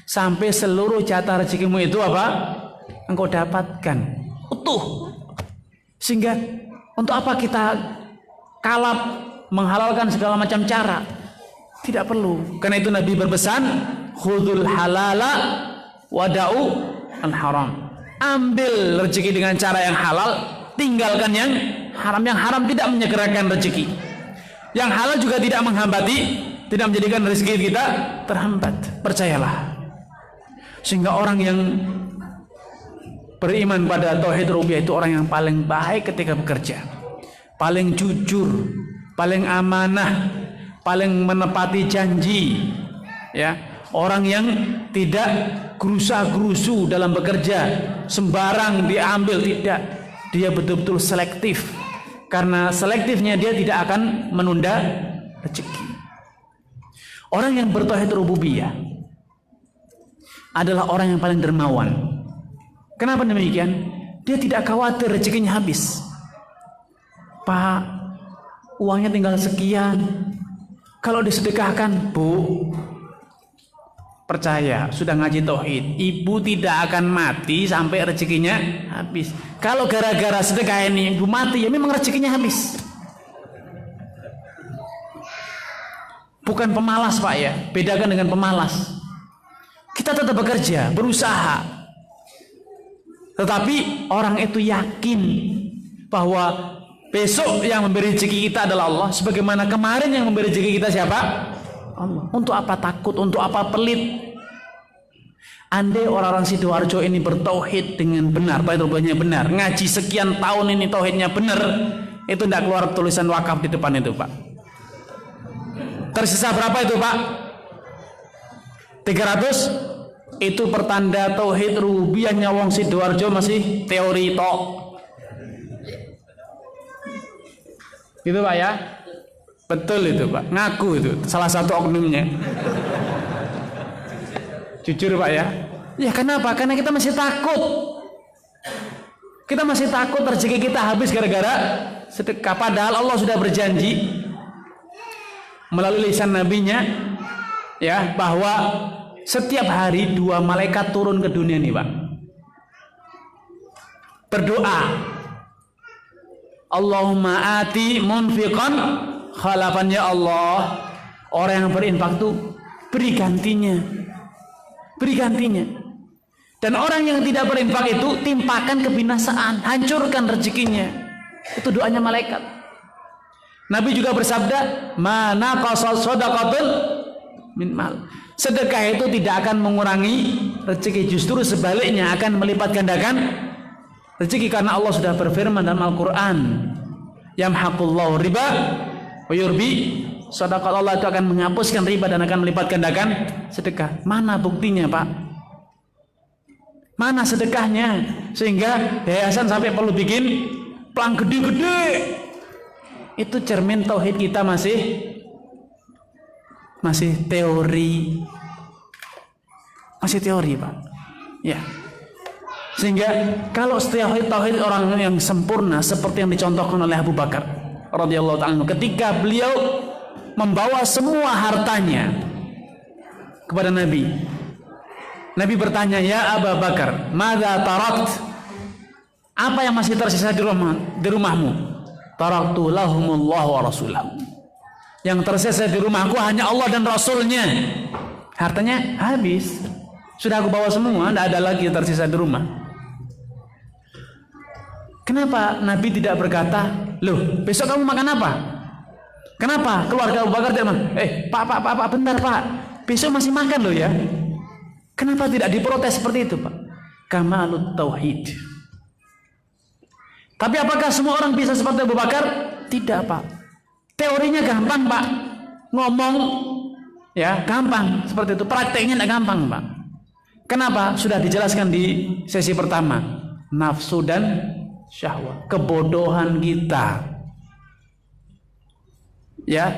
sampai seluruh jatah rezekimu itu apa? Engkau dapatkan utuh. Sehingga untuk apa kita kalap menghalalkan segala macam cara? Tidak perlu. Karena itu Nabi berpesan, khudul halala wada'u al haram. Ambil rezeki dengan cara yang halal, tinggalkan yang haram. Yang haram tidak menyegerakan rezeki. Yang halal juga tidak menghambati, tidak menjadikan rezeki kita terhambat. Percayalah. Sehingga orang yang beriman pada tauhid rububiyah itu orang yang paling baik ketika bekerja, paling jujur, paling amanah, paling menepati janji, ya. Orang yang tidak gerusa-gerusu dalam bekerja, sembarang diambil, tidak. Dia betul-betul selektif. Karena selektifnya dia tidak akan menunda rezeki. Orang yang bertauhid rububiyah adalah orang yang paling dermawan. Kenapa demikian? Dia tidak khawatir rezekinya habis. Pak, uangnya tinggal sekian. Kalau disedekahkan, Bu, percaya, sudah ngaji tauhid, ibu tidak akan mati sampai rezekinya habis. Kalau gara-gara sedekah ini ibu mati, ya memang rezekinya habis. Bukan pemalas, Pak, ya. Bedakan dengan pemalas. Kita tetap bekerja, berusaha. Tetapi orang itu yakin bahwa besok yang memberi rezeki kita adalah Allah, sebagaimana kemarin yang memberi rezeki kita siapa? Allah. Untuk apa takut, untuk apa pelit? Andai orang-orang Sidoarjo ini bertauhid dengan benar, tauhidnya benar, ngaji sekian tahun ini tauhidnya benar, itu tidak keluar tulisan wakaf di depan itu, Pak. Tersisa berapa itu, Pak? 300. Itu pertanda tauhid rububiyahnya wong Sidoarjo masih teori tok. Gitu, Pak, ya. Betul itu, Pak. Ngaku itu salah satu oknumnya. Jujur, Pak, ya. Ya kenapa? Karena kita masih takut. Kita masih takut rezeki kita habis gara-gara sedekah. Padahal Allah sudah berjanji melalui lisan nabinya, ya, bahwa setiap hari 2 malaikat turun ke dunia nih, Pak. Berdoa. Allahumma ati munfiqan khalafan, ya Allah, orang yang berinfak tuh beri gantinya, beri gantinya. Dan orang yang tidak berinfak itu timpakan kebinasaan, hancurkan rezekinya. Itu doanya malaikat. Nabi juga bersabda, mana qasal shadaqatul min mal. Sedekah itu tidak akan mengurangi rezeki, justru sebaliknya akan melipat gandakan rezeki, karena Allah sudah berfirman dalam Al-Qur'an, yamhaqullahu riba wa yurbi sedekah. Allah itu akan menghapuskan riba dan akan melipat gandakan sedekah. Mana buktinya, Pak? Mana sedekahnya? Sehingga yayasan sampai perlu bikin plang gede-gede. Itu cermin tauhid kita masih teori. Masih teori, Pak. Ya. Sehingga kalau tauhid orang yang sempurna seperti yang dicontohkan oleh Abu Bakar radhiyallahu ta'ala, ketika beliau membawa semua hartanya kepada Nabi. Nabi bertanya, "Ya Abu Bakar, madza tarakt?" Apa yang masih tersisa di rumahmu? Taraktu lahumullahu wa rasulahu. Yang tersisa di rumahku hanya Allah dan Rasulnya. Hartanya habis. Sudah aku bawa semua, tidak ada lagi yang tersisa di rumah. Kenapa Nabi tidak berkata, "Loh, besok kamu makan apa?" Kenapa keluarga Abu Bakar tidak makan? Pak, bentar, Pak. Besok masih makan loh, ya. Kenapa tidak diprotes seperti itu, Pak? Kamalut tauhid. Tapi apakah semua orang bisa seperti Abu Bakar? Tidak, Pak. Teorinya gampang, Pak. Ngomong, ya, gampang seperti itu. Prakteknya tidak gampang, Pak. Kenapa? Sudah dijelaskan di sesi pertama. Nafsu dan syahwat, kebodohan kita, ya,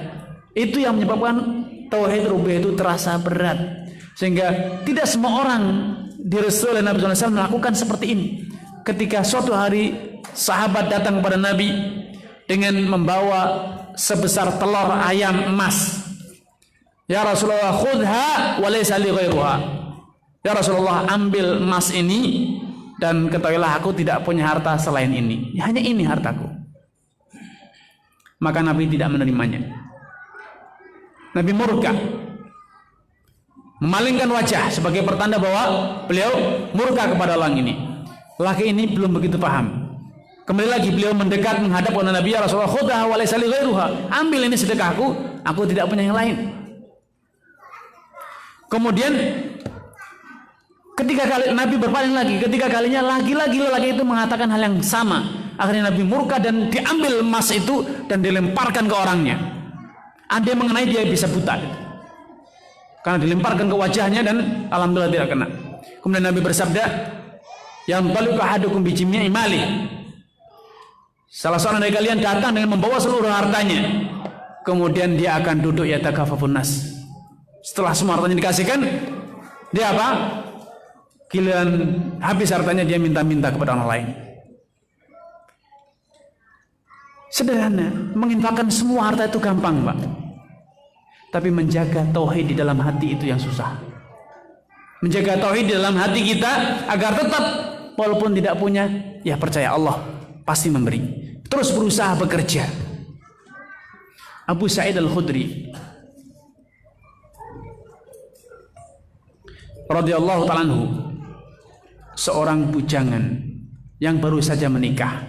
itu yang menyebabkan tauhid rububiyah itu terasa berat, sehingga tidak semua orang direstui oleh Nabi SAW melakukan seperti ini. Ketika suatu hari sahabat datang kepada Nabi dengan membawa sebesar telur ayam emas, "Ya Rasulullah, khudha wa laysa li ghairuha." Ya Rasulullah, ambil emas ini dan ketahuilah aku tidak punya harta selain ini. Hanya ini hartaku. Maka Nabi tidak menerimanya. Nabi murka, memalingkan wajah sebagai pertanda bahwa beliau murka kepada orang ini. Laki ini belum begitu paham. Kembali lagi beliau mendekat menghadap kepada Nabi, ya Rasulullah, khudha wa laysa li ghairuha. Ambil ini sedekahku, aku tidak punya yang lain. Kemudian ketiga kali Nabi berpaling lagi, ketiga kalinya lagi-lagi lelaki itu mengatakan hal yang sama. Akhirnya Nabi murka dan diambil emas itu dan dilemparkan ke orangnya. Ada yang mengenai dia bisa buta. Karena dilemparkan ke wajahnya dan alhamdulillah tidak kena. Kemudian Nabi bersabda, yang baliku ahadukum bijimi'i mali. Salah seorang dari kalian datang dengan membawa seluruh hartanya. Kemudian dia akan duduk yatakafafun nas. Setelah semua hartanya dikasihkan, dia apa? Giliran habis hartanya dia minta-minta kepada orang lain. Sederhana, menginfakkan semua harta itu gampang, Pak. Tapi menjaga tauhid di dalam hati itu yang susah. Menjaga tauhid di dalam hati kita agar tetap walaupun tidak punya, ya percaya Allah pasti memberi. Terus berusaha bekerja. Abu Sa'id Al-Khudri radhiyallahu ta'ala anhu, seorang bujangan yang baru saja menikah.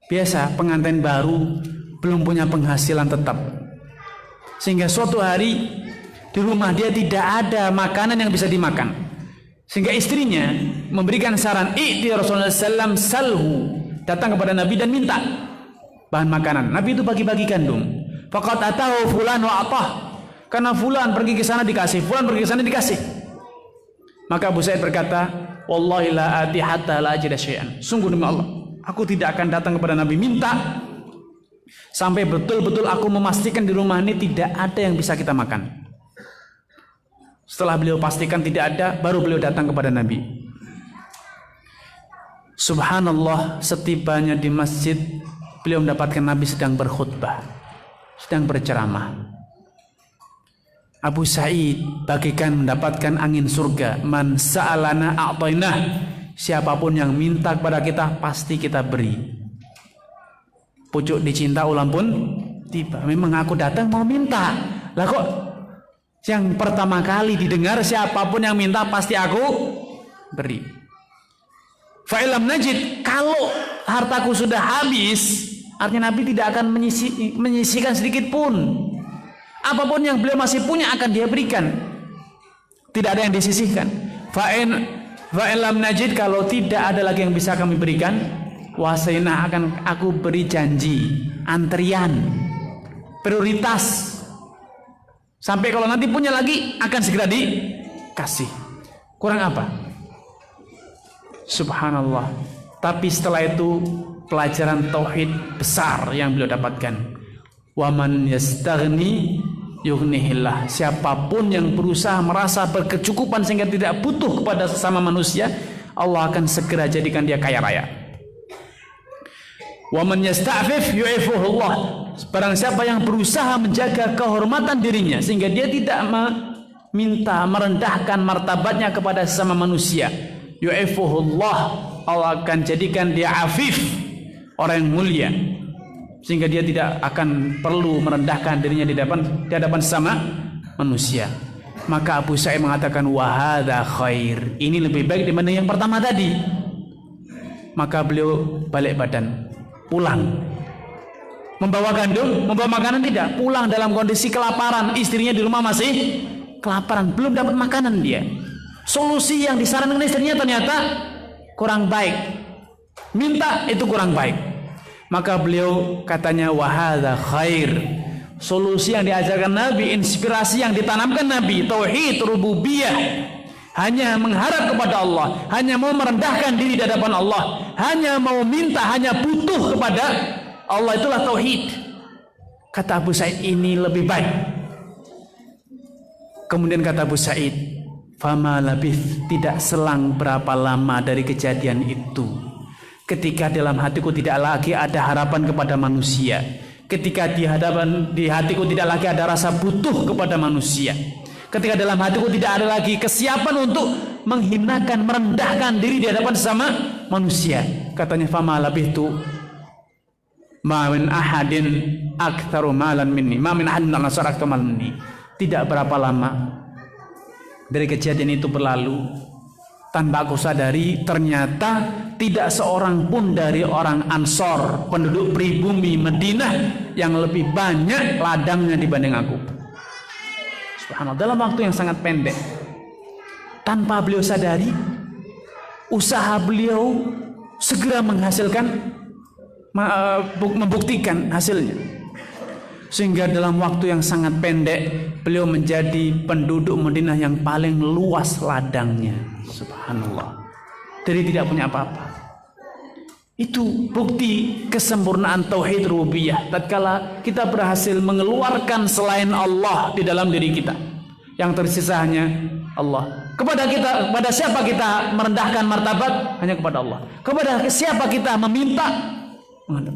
Biasa pengantin baru belum punya penghasilan tetap, sehingga suatu hari di rumah dia tidak ada makanan yang bisa dimakan, sehingga istrinya memberikan saran, "I'ti Rasulullah sallam salhu," datang kepada Nabi dan minta bahan makanan. Nabi itu bagi-bagi gandum. Faqad atahu fulan wa atah, karena fulan pergi ke sana dikasih, fulan pergi ke sana dikasih. Maka Abu Sa'id berkata, "Wallahi la ati hatta la ajida syai'an." Sungguh demi Allah, aku tidak akan datang kepada Nabi minta sampai betul-betul aku memastikan di rumah ini tidak ada yang bisa kita makan. Setelah beliau pastikan tidak ada, baru beliau datang kepada Nabi. Subhanallah, setibanya di masjid, beliau mendapatkan Nabi sedang berkhutbah, sedang berceramah. Abu Sa'id bagikan mendapatkan angin surga. Man sa'alana a'tainah. Siapapun yang minta kepada kita, pasti kita beri. Pucuk dicinta ulang pun tiba. Memang aku datang mau minta. Lah kok yang pertama kali didengar, siapapun yang minta pasti aku beri. Fa'ilam najid, kalau hartaku sudah habis, artinya Nabi tidak akan menyisihkan sedikit pun. Apapun yang beliau masih punya akan dia berikan. Tidak ada yang disisihkan. Fa'ilam najid, kalau tidak ada lagi yang bisa kami berikan, wasaina, akan aku beri janji, antrian, prioritas. Sampai kalau nanti punya lagi akan segera dikasih. Kurang apa? Subhanallah. Tapi setelah itu pelajaran tauhid besar yang beliau dapatkan. Waman yastaghni yughnihillah. Siapapun yang berusaha merasa berkecukupan sehingga tidak butuh kepada sesama manusia, Allah akan segera jadikan dia kaya raya. Waman yasta'fif yu'ifuhullah. Barang siapa yang berusaha menjaga kehormatan dirinya sehingga dia tidak meminta merendahkan martabatnya kepada sesama manusia, yu'ifuhullah, Allah akan jadikan dia afif, orang yang mulia, sehingga dia tidak akan perlu merendahkan dirinya di hadapan sesama manusia. Maka Abu Sa'id mengatakan, wahada khair, ini lebih baik dibanding yang pertama tadi. Maka beliau balik badan, pulang, membawa gandum, membawa makanan tidak, pulang dalam kondisi kelaparan. Istrinya di rumah masih kelaparan, belum dapat makanan dia. Solusi yang disarankan istrinya ternyata kurang baik, minta itu kurang baik. Maka beliau katanya, wahada khair, solusi yang diajarkan Nabi, inspirasi yang ditanamkan Nabi, tauhid rububiyah, hanya mengharap kepada Allah, hanya mau merendahkan diri di hadapan Allah, hanya mau minta, hanya butuh kepada Allah, itulah tauhid. Kata Abu Sa'id, ini lebih baik. Kemudian kata Abu Sa'id, fama labith, tidak selang berapa lama dari kejadian itu, ketika dalam hatiku tidak lagi ada harapan kepada manusia, ketika di hatiku tidak lagi ada rasa butuh kepada manusia, ketika dalam hatiku tidak ada lagi kesiapan untuk menghinakan, merendahkan diri di hadapan sesama manusia. Katanya, fama labithtu ma min ahadin aktsaru malan minni, ma min ahadin ansar aktsaru malan minni. Tidak berapa lama dari kejadian itu berlalu, Tanpa aku sadari ternyata tidak seorang pun dari orang Ansor, penduduk pribumi Madinah, yang lebih banyak ladangnya dibanding aku. Subhanallah, dalam waktu yang sangat pendek. Tanpa beliau sadari, usaha beliau segera menghasilkan, membuktikan hasilnya. Sehingga dalam waktu yang sangat pendek beliau menjadi penduduk Madinah yang paling luas ladangnya. Subhanallah. Dari tidak punya apa-apa. Itu bukti kesempurnaan tauhid rububiyah. Tatkala kita berhasil mengeluarkan selain Allah di dalam diri kita, yang tersisa hanya Allah. Kepada siapa kita merendahkan martabat? Hanya kepada Allah. Kepada siapa kita meminta?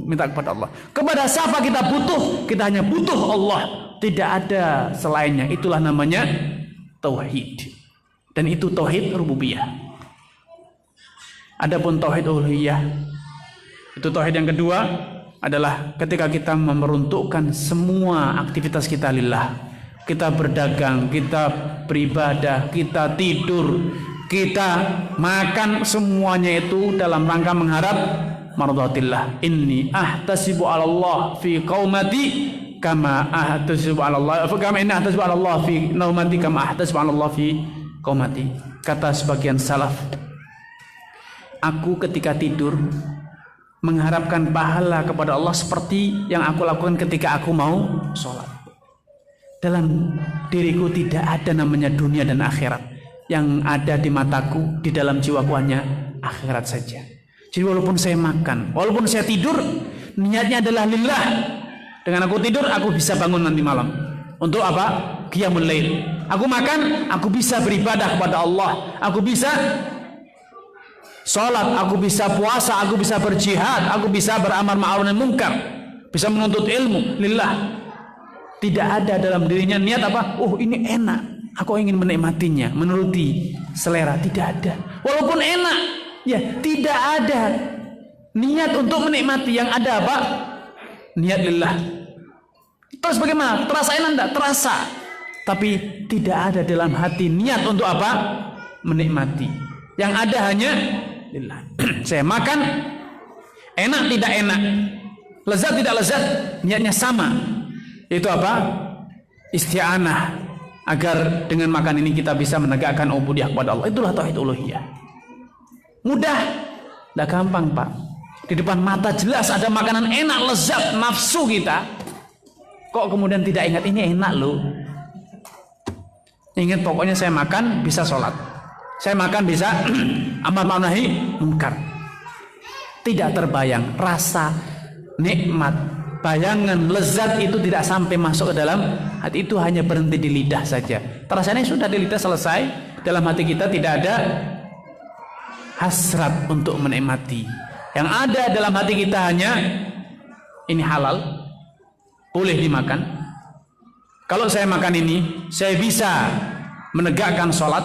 Minta kepada Allah. Kepada siapa kita butuh? Kita hanya butuh Allah. Tidak ada selainnya. Itulah namanya tauhid. Dan itu tauhid rububiyah. Adapun tauhid uluhiyah, itu tauhid yang kedua adalah ketika kita memeruntukkan semua aktivitas kita lillah. Kita berdagang, kita beribadah, kita tidur, kita makan, semuanya itu dalam rangka mengharap mardhatillah. Inni ahtasibu 'ala Allah fi qaumati kama ahtasibu 'ala Allah kama inna ahtasibu 'ala Allah fi naumati kama ahtasibu 'ala Allah fi qaumati. Kata sebagian salaf, aku ketika tidur mengharapkan pahala kepada Allah seperti yang aku lakukan ketika aku mau sholat. Dalam diriku tidak ada namanya dunia dan akhirat. Yang ada di mataku, di dalam jiwaku hanya akhirat saja. Jadi walaupun saya makan, walaupun saya tidur, niatnya adalah lillah. Dengan aku tidur, aku bisa bangun nanti malam. Untuk apa? Qiyamul lail. Aku makan, aku bisa beribadah kepada Allah. Aku bisa sholat, aku bisa puasa, aku bisa berjihad, aku bisa beramar ma'ruf nahi munkar, bisa menuntut ilmu lillah. Tidak ada dalam dirinya niat apa? Oh, ini enak, aku ingin menikmatinya, menuruti selera. Tidak ada. Walaupun enak, ya tidak ada niat untuk menikmati. Yang ada apa? Niat lillah. Terus bagaimana? Terasa enak enggak? Terasa. Tapi tidak ada dalam hati niat untuk apa? Menikmati. Yang ada hanya lillah. Saya makan, enak tidak enak, lezat tidak lezat, niatnya sama. Itu apa? Isti'anah, agar dengan makan ini kita bisa menegakkan ubudiyah kepada Allah. Itulah tauhid uluhiyah. Mudah, tidak gampang Pak. Di depan mata jelas ada makanan enak, lezat, nafsu kita, kok kemudian tidak ingat ini enak loh. Ingat pokoknya saya makan bisa sholat, saya makan bisa amar ma'ruf nahi munkar. Tidak terbayang rasa nikmat, bayangan lezat itu tidak sampai masuk ke dalam hati. Itu hanya berhenti di lidah saja. Terasanya sudah di lidah selesai. Dalam hati kita tidak ada hasrat untuk menikmati. Yang ada dalam hati kita hanya ini halal, boleh dimakan. Kalau saya makan ini, saya bisa menegakkan sholat,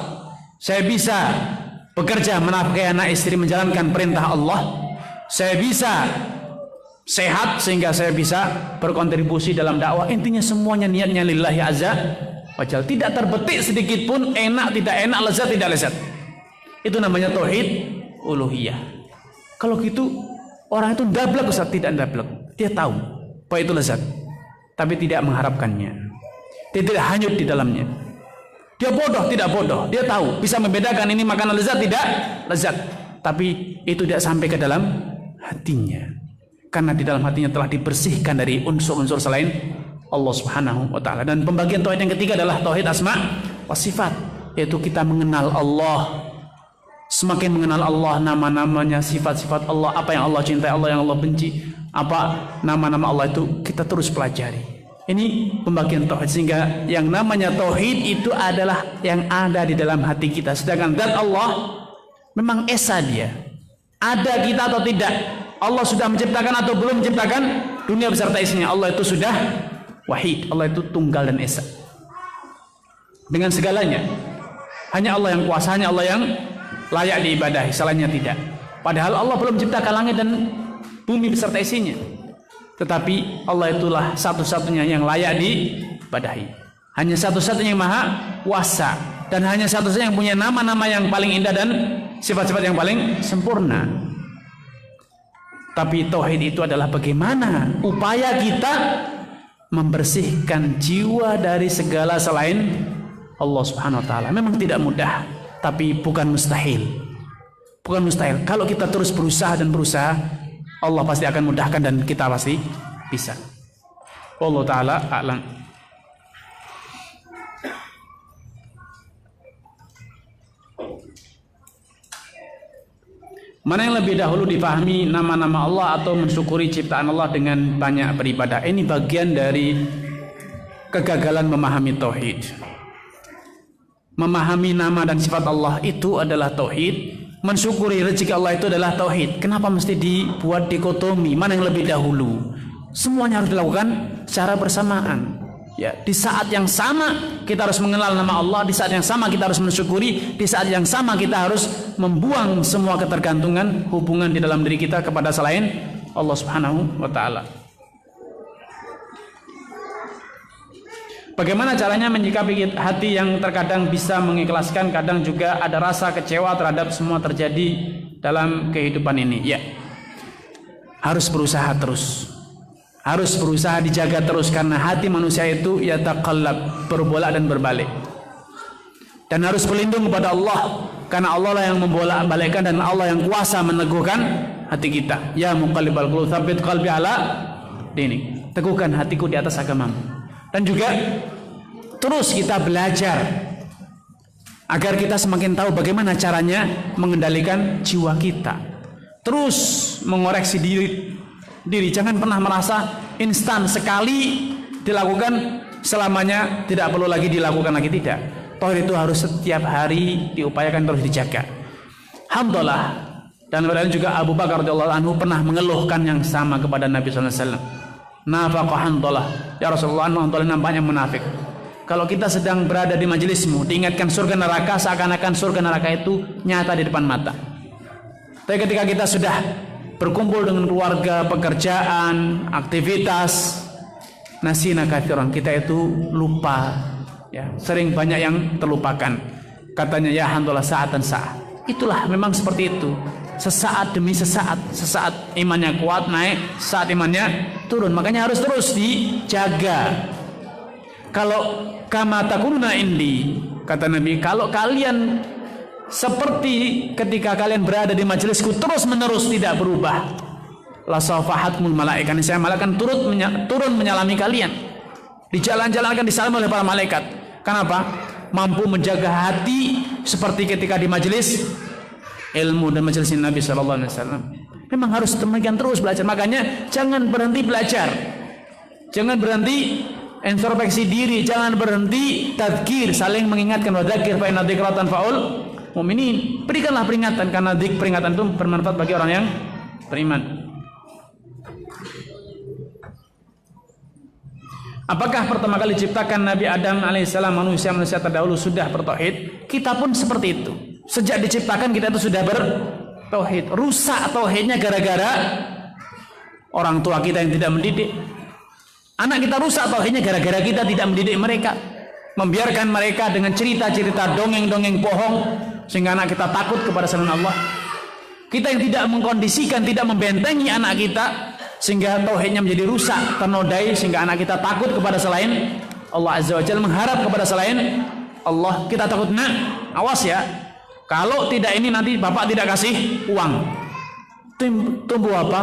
saya bisa bekerja menafkahi anak istri, menjalankan perintah Allah, saya bisa sehat sehingga saya bisa berkontribusi dalam dakwah. Intinya semuanya niatnya lillahi azza wajal. Tidak terbetik sedikit pun enak tidak enak, lezat tidak lezat. Itu namanya tauhid uluhiyah. Kalau gitu orang itu ndablek Ustaz, tidak ndablek. Dia tahu bahwa itu lezat, tapi tidak mengharapkannya. Dia tidak hanyut di dalamnya. Dia bodoh tidak bodoh. Dia tahu bisa membedakan ini makanan lezat tidak lezat, tapi itu tidak sampai ke dalam hatinya. Karena di dalam hatinya telah dibersihkan dari unsur-unsur selain Allah Subhanahu wa taala. Dan pembagian tauhid yang ketiga adalah tauhid asma wa sifat, yaitu kita mengenal Allah. Semakin mengenal Allah, nama-namanya, sifat-sifat Allah, apa yang Allah cintai, Allah yang Allah benci, apa nama-nama Allah itu kita terus pelajari. Ini pembagian tauhid, sehingga yang namanya tauhid itu adalah yang ada di dalam hati kita. Sedangkan zat Allah memang esa dia. Ada kita atau tidak, Allah sudah menciptakan atau belum menciptakan dunia beserta isinya, Allah itu sudah wahid, Allah itu tunggal dan esa dengan segalanya. Hanya Allah yang kuasa, hanya Allah yang layak diibadahi, selainnya tidak. Padahal Allah belum menciptakan langit dan bumi beserta isinya, tetapi Allah itulah satu-satunya yang layak diibadahi. Hanya satu-satunya yang maha kuasa, dan hanya satu-satunya yang punya nama-nama yang paling indah dan sifat-sifat yang paling sempurna. Tapi tauhid itu adalah bagaimana upaya kita membersihkan jiwa dari segala selain Allah Subhanahu wa taala. Memang tidak mudah, tapi bukan mustahil. Bukan mustahil. Kalau kita terus berusaha dan berusaha, Allah pasti akan mudahkan dan kita pasti bisa. Wallahu taala a'lam. Mana yang lebih dahulu dipahami nama-nama Allah atau mensyukuri ciptaan Allah dengan banyak beribadah? Ini bagian dari kegagalan memahami tauhid. Memahami nama dan sifat Allah itu adalah tauhid. Mensyukuri rezeki Allah itu adalah tauhid. Kenapa mesti dibuat dikotomi? Mana yang lebih dahulu? Semuanya harus dilakukan secara bersamaan. Ya, di saat yang sama kita harus mengenal nama Allah, di saat yang sama kita harus mensyukuri, di saat yang sama kita harus membuang semua ketergantungan hubungan di dalam diri kita kepada selain Allah Subhanahu wa taala. Bagaimana caranya menyikapi hati yang terkadang bisa mengikhlaskan, kadang juga ada rasa kecewa terhadap semua terjadi dalam kehidupan ini? Ya, harus berusaha terus. Harus berusaha dijaga terus, karena hati manusia itu yataqallab, berbolak dan berbalik. Dan harus berlindung kepada Allah, karena Allah lah yang membolak-balikkan dan Allah yang kuasa meneguhkan hati kita. Ya muqallibal qulub, tsabbit qalbi ala dinik. Teguhkan hatiku di atas agamamu. Dan juga terus kita belajar agar kita semakin tahu bagaimana caranya mengendalikan jiwa kita. Terus mengoreksi diri, jangan pernah merasa instan sekali dilakukan selamanya tidak perlu lagi dilakukan lagi, tidak. Tauhid itu harus setiap hari diupayakan, terus dijaga. Alhamdulillah, dan kemudian juga Abu Bakar radhiyallahu anhu pernah mengeluhkan yang sama kepada Nabi sallallahu alaihi wasallam. Nafaqah Handalah, ya Rasulullah, Handalah nampaknya munafik. Kalau kita sedang berada di majelismu, diingatkan surga neraka, seakan-akan surga neraka itu nyata di depan mata. Tapi ketika kita sudah berkumpul dengan keluarga, pekerjaan, aktivitas, nasina katsiran, kita itu lupa, ya, sering banyak yang terlupakan. Katanya ya Handalah sa'atan sa'ah. Itulah memang seperti itu. Sesaat demi sesaat, sesaat imannya kuat naik, saat imannya turun. Makanya harus terus dijaga. Kalau kama takununa indi, kata Nabi, kalau kalian seperti ketika kalian berada di majelisku terus menerus tidak berubah, la safahatmul malaikat, saya malaikat turun menyalami kalian. Di jalan-jalan akan disalami oleh para malaikat. Kenapa? Mampu menjaga hati seperti ketika di majelis ilmu dan majelis Nabi sallallahu alaihi wasallam. Memang harus demikian terus belajar. Makanya jangan berhenti belajar. Jangan berhenti introspeksi diri, jangan berhenti tadzkir, saling mengingatkan, wa dzakir fa inna dzikra tanfa'ul mu'minin. Berikanlah peringatan, karena peringatan itu bermanfaat bagi orang yang beriman. Apakah pertama kali diciptakan Nabi Adam alaihissalam, manusia terdahulu sudah bertauhid? Kita pun seperti itu. Sejak diciptakan kita itu sudah bertauhid. Rusak tauhidnya gara-gara orang tua kita yang tidak mendidik. Anak kita rusak tauhidnya gara-gara kita tidak mendidik mereka, membiarkan mereka dengan cerita-cerita dongeng-dongeng bohong, sehingga anak kita takut kepada selain Allah. Kita yang tidak mengkondisikan, tidak membentengi anak kita, sehingga tauhidnya menjadi rusak, ternodai, sehingga anak kita takut kepada selain Allah Azza wa Jalla, mengharap kepada selain Allah. Kita takut, nak, awas ya, kalau tidak ini nanti bapak tidak kasih uang. Tumbuh apa?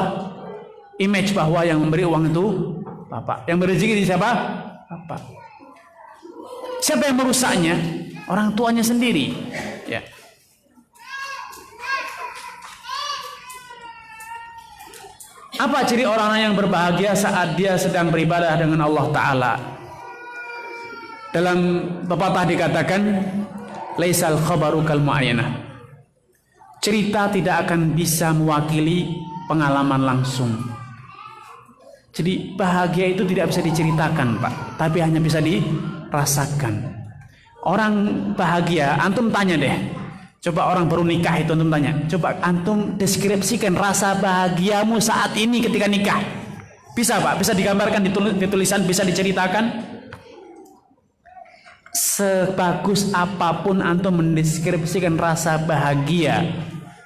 Image bahwa yang memberi uang itu bapak, yang berrezeki di siapa? Bapak. Siapa yang merusaknya? Orang tuanya sendiri. Ya. Apa ciri orang yang berbahagia saat dia sedang beribadah dengan Allah Ta'ala? Dalam pepatah dikatakan, laisal khabaru kal mu'ayyanah. Cerita tidak akan bisa mewakili pengalaman langsung. Jadi bahagia itu tidak bisa diceritakan, Pak, tapi hanya bisa dirasakan. Orang bahagia, antum tanya deh. Coba orang baru nikah itu antum tanya. Coba antum deskripsikan rasa bahagiamu saat ini ketika nikah. Bisa, Pak? Bisa digambarkan di tulisan, bisa diceritakan? sebagus apapun antum mendeskripsikan rasa bahagia,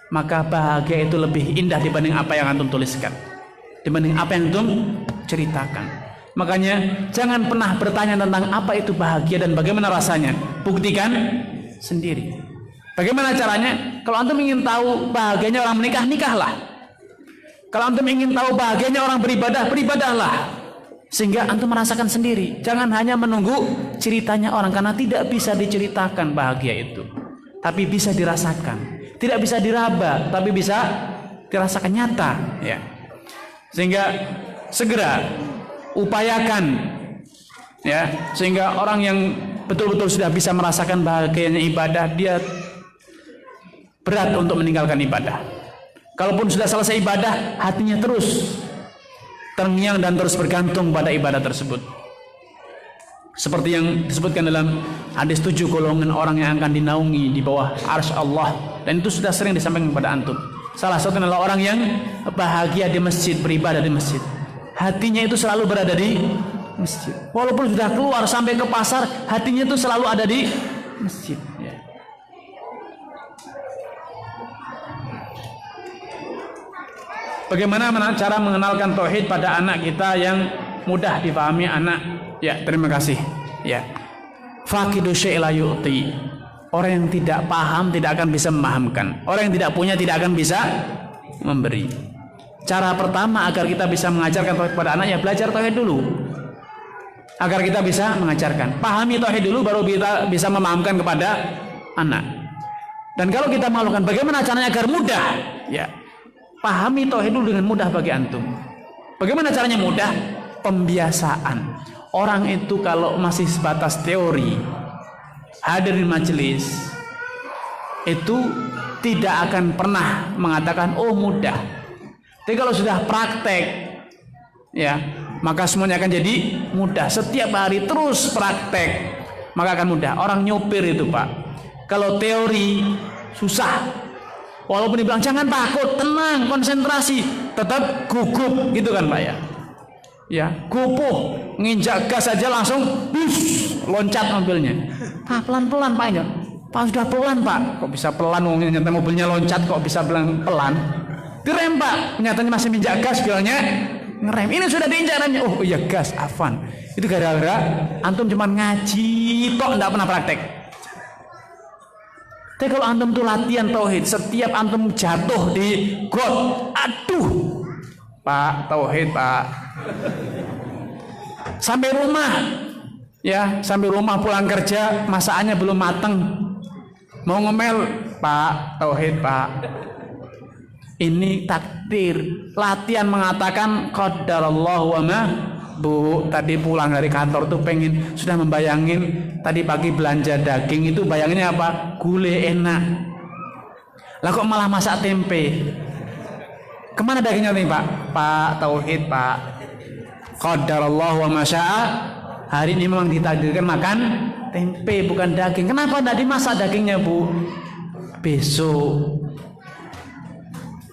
maka bahagia itu lebih indah dibanding apa yang antum tuliskan, dibanding apa yang antum ceritakan. Makanya jangan pernah bertanya tentang apa itu bahagia dan bagaimana rasanya. Buktikan sendiri. Bagaimana caranya? Kalau antum ingin tahu bahagianya orang menikah, nikahlah. Kalau antum ingin tahu bahagianya orang beribadah, beribadahlah. Sehingga antum merasakan sendiri. Jangan hanya menunggu ceritanya orang, karena tidak bisa diceritakan bahagia itu, tapi bisa dirasakan. Tidak bisa diraba, tapi bisa dirasakan nyata, ya. Sehingga segera upayakan, ya, sehingga orang yang betul-betul sudah bisa merasakan bahagianya ibadah, dia berat untuk meninggalkan ibadah. Kalaupun sudah selesai ibadah, hatinya terus terngiang dan terus bergantung pada ibadah tersebut. Seperti yang disebutkan dalam hadis 7 golongan orang yang akan dinaungi di bawah arsy Allah, dan itu sudah sering disampaikan kepada antum. Salah satu adalah orang yang bahagia di masjid, beribadah di masjid. Hatinya itu selalu berada di masjid. Walaupun sudah keluar sampai ke pasar, hatinya itu selalu ada di masjid, ya. Bagaimana cara mengenalkan tauhid pada anak kita yang mudah dipahami anak? Ya, terima kasih. Ya. Faqidu syai' la yu'ti. Orang yang tidak paham tidak akan bisa memahamkan. Orang yang tidak punya tidak akan bisa memberi. Cara pertama agar kita bisa mengajarkan tauhid pada anak, ya belajar tauhid dulu. Agar kita bisa mengajarkan. Pahami tauhid dulu, baru kita bisa memahamkan kepada anak. Dan kalau kita melakukan, bagaimana caranya agar mudah? Ya. Pahami tauhid dulu dengan mudah bagi antum. Bagaimana caranya mudah? Pembiasaan. Orang itu kalau masih sebatas teori, hadir di majelis, itu tidak akan pernah mengatakan oh mudah. Tapi kalau sudah praktek, ya, maka semuanya akan jadi mudah. Setiap hari terus praktek, maka akan mudah. Orang nyopir itu, Pak, kalau teori susah. Walaupun dibilang jangan takut, tenang, konsentrasi, tetap gugup gitu kan, Pak, ya. Ya, gupuh, nginjak gas saja langsung loncat mobilnya. Pak, pelan-pelan, Pak, ya. Pak, sudah pelan, Pak. Kok bisa pelan, nyetir mobilnya loncat, kok bisa pelan? Direm, Pak. Nyatanya masih minjak gas, bilangnya ngerem. Ini sudah diinjak remnya. Oh iya, gas, afan. Itu gara-gara antum cuma ngaji kok enggak pernah praktek. Tapi kalau antum tuh latihan tauhid, setiap antum jatuh di got, aduh, Pak, tauhid, Pak. Sampai rumah, ya, sampai rumah pulang kerja, masakannya belum mateng, mau ngomel, Pak, tauhid, Pak. Ini takdir. Latihan mengatakan qadarallahu wa ma. Bu, tadi pulang dari kantor tuh pengen, sudah membayangin tadi pagi belanja daging itu, bayanginnya apa? Gulai enak. Lah kok malah masak tempe? Kemana dagingnya nih, Pak? Pak, tauhid, Pak. Qadarallahu wa ma syaa. Hari ini memang ditakdirkan makan tempe bukan daging. Kenapa enggak dimasak dagingnya, Bu? Besok.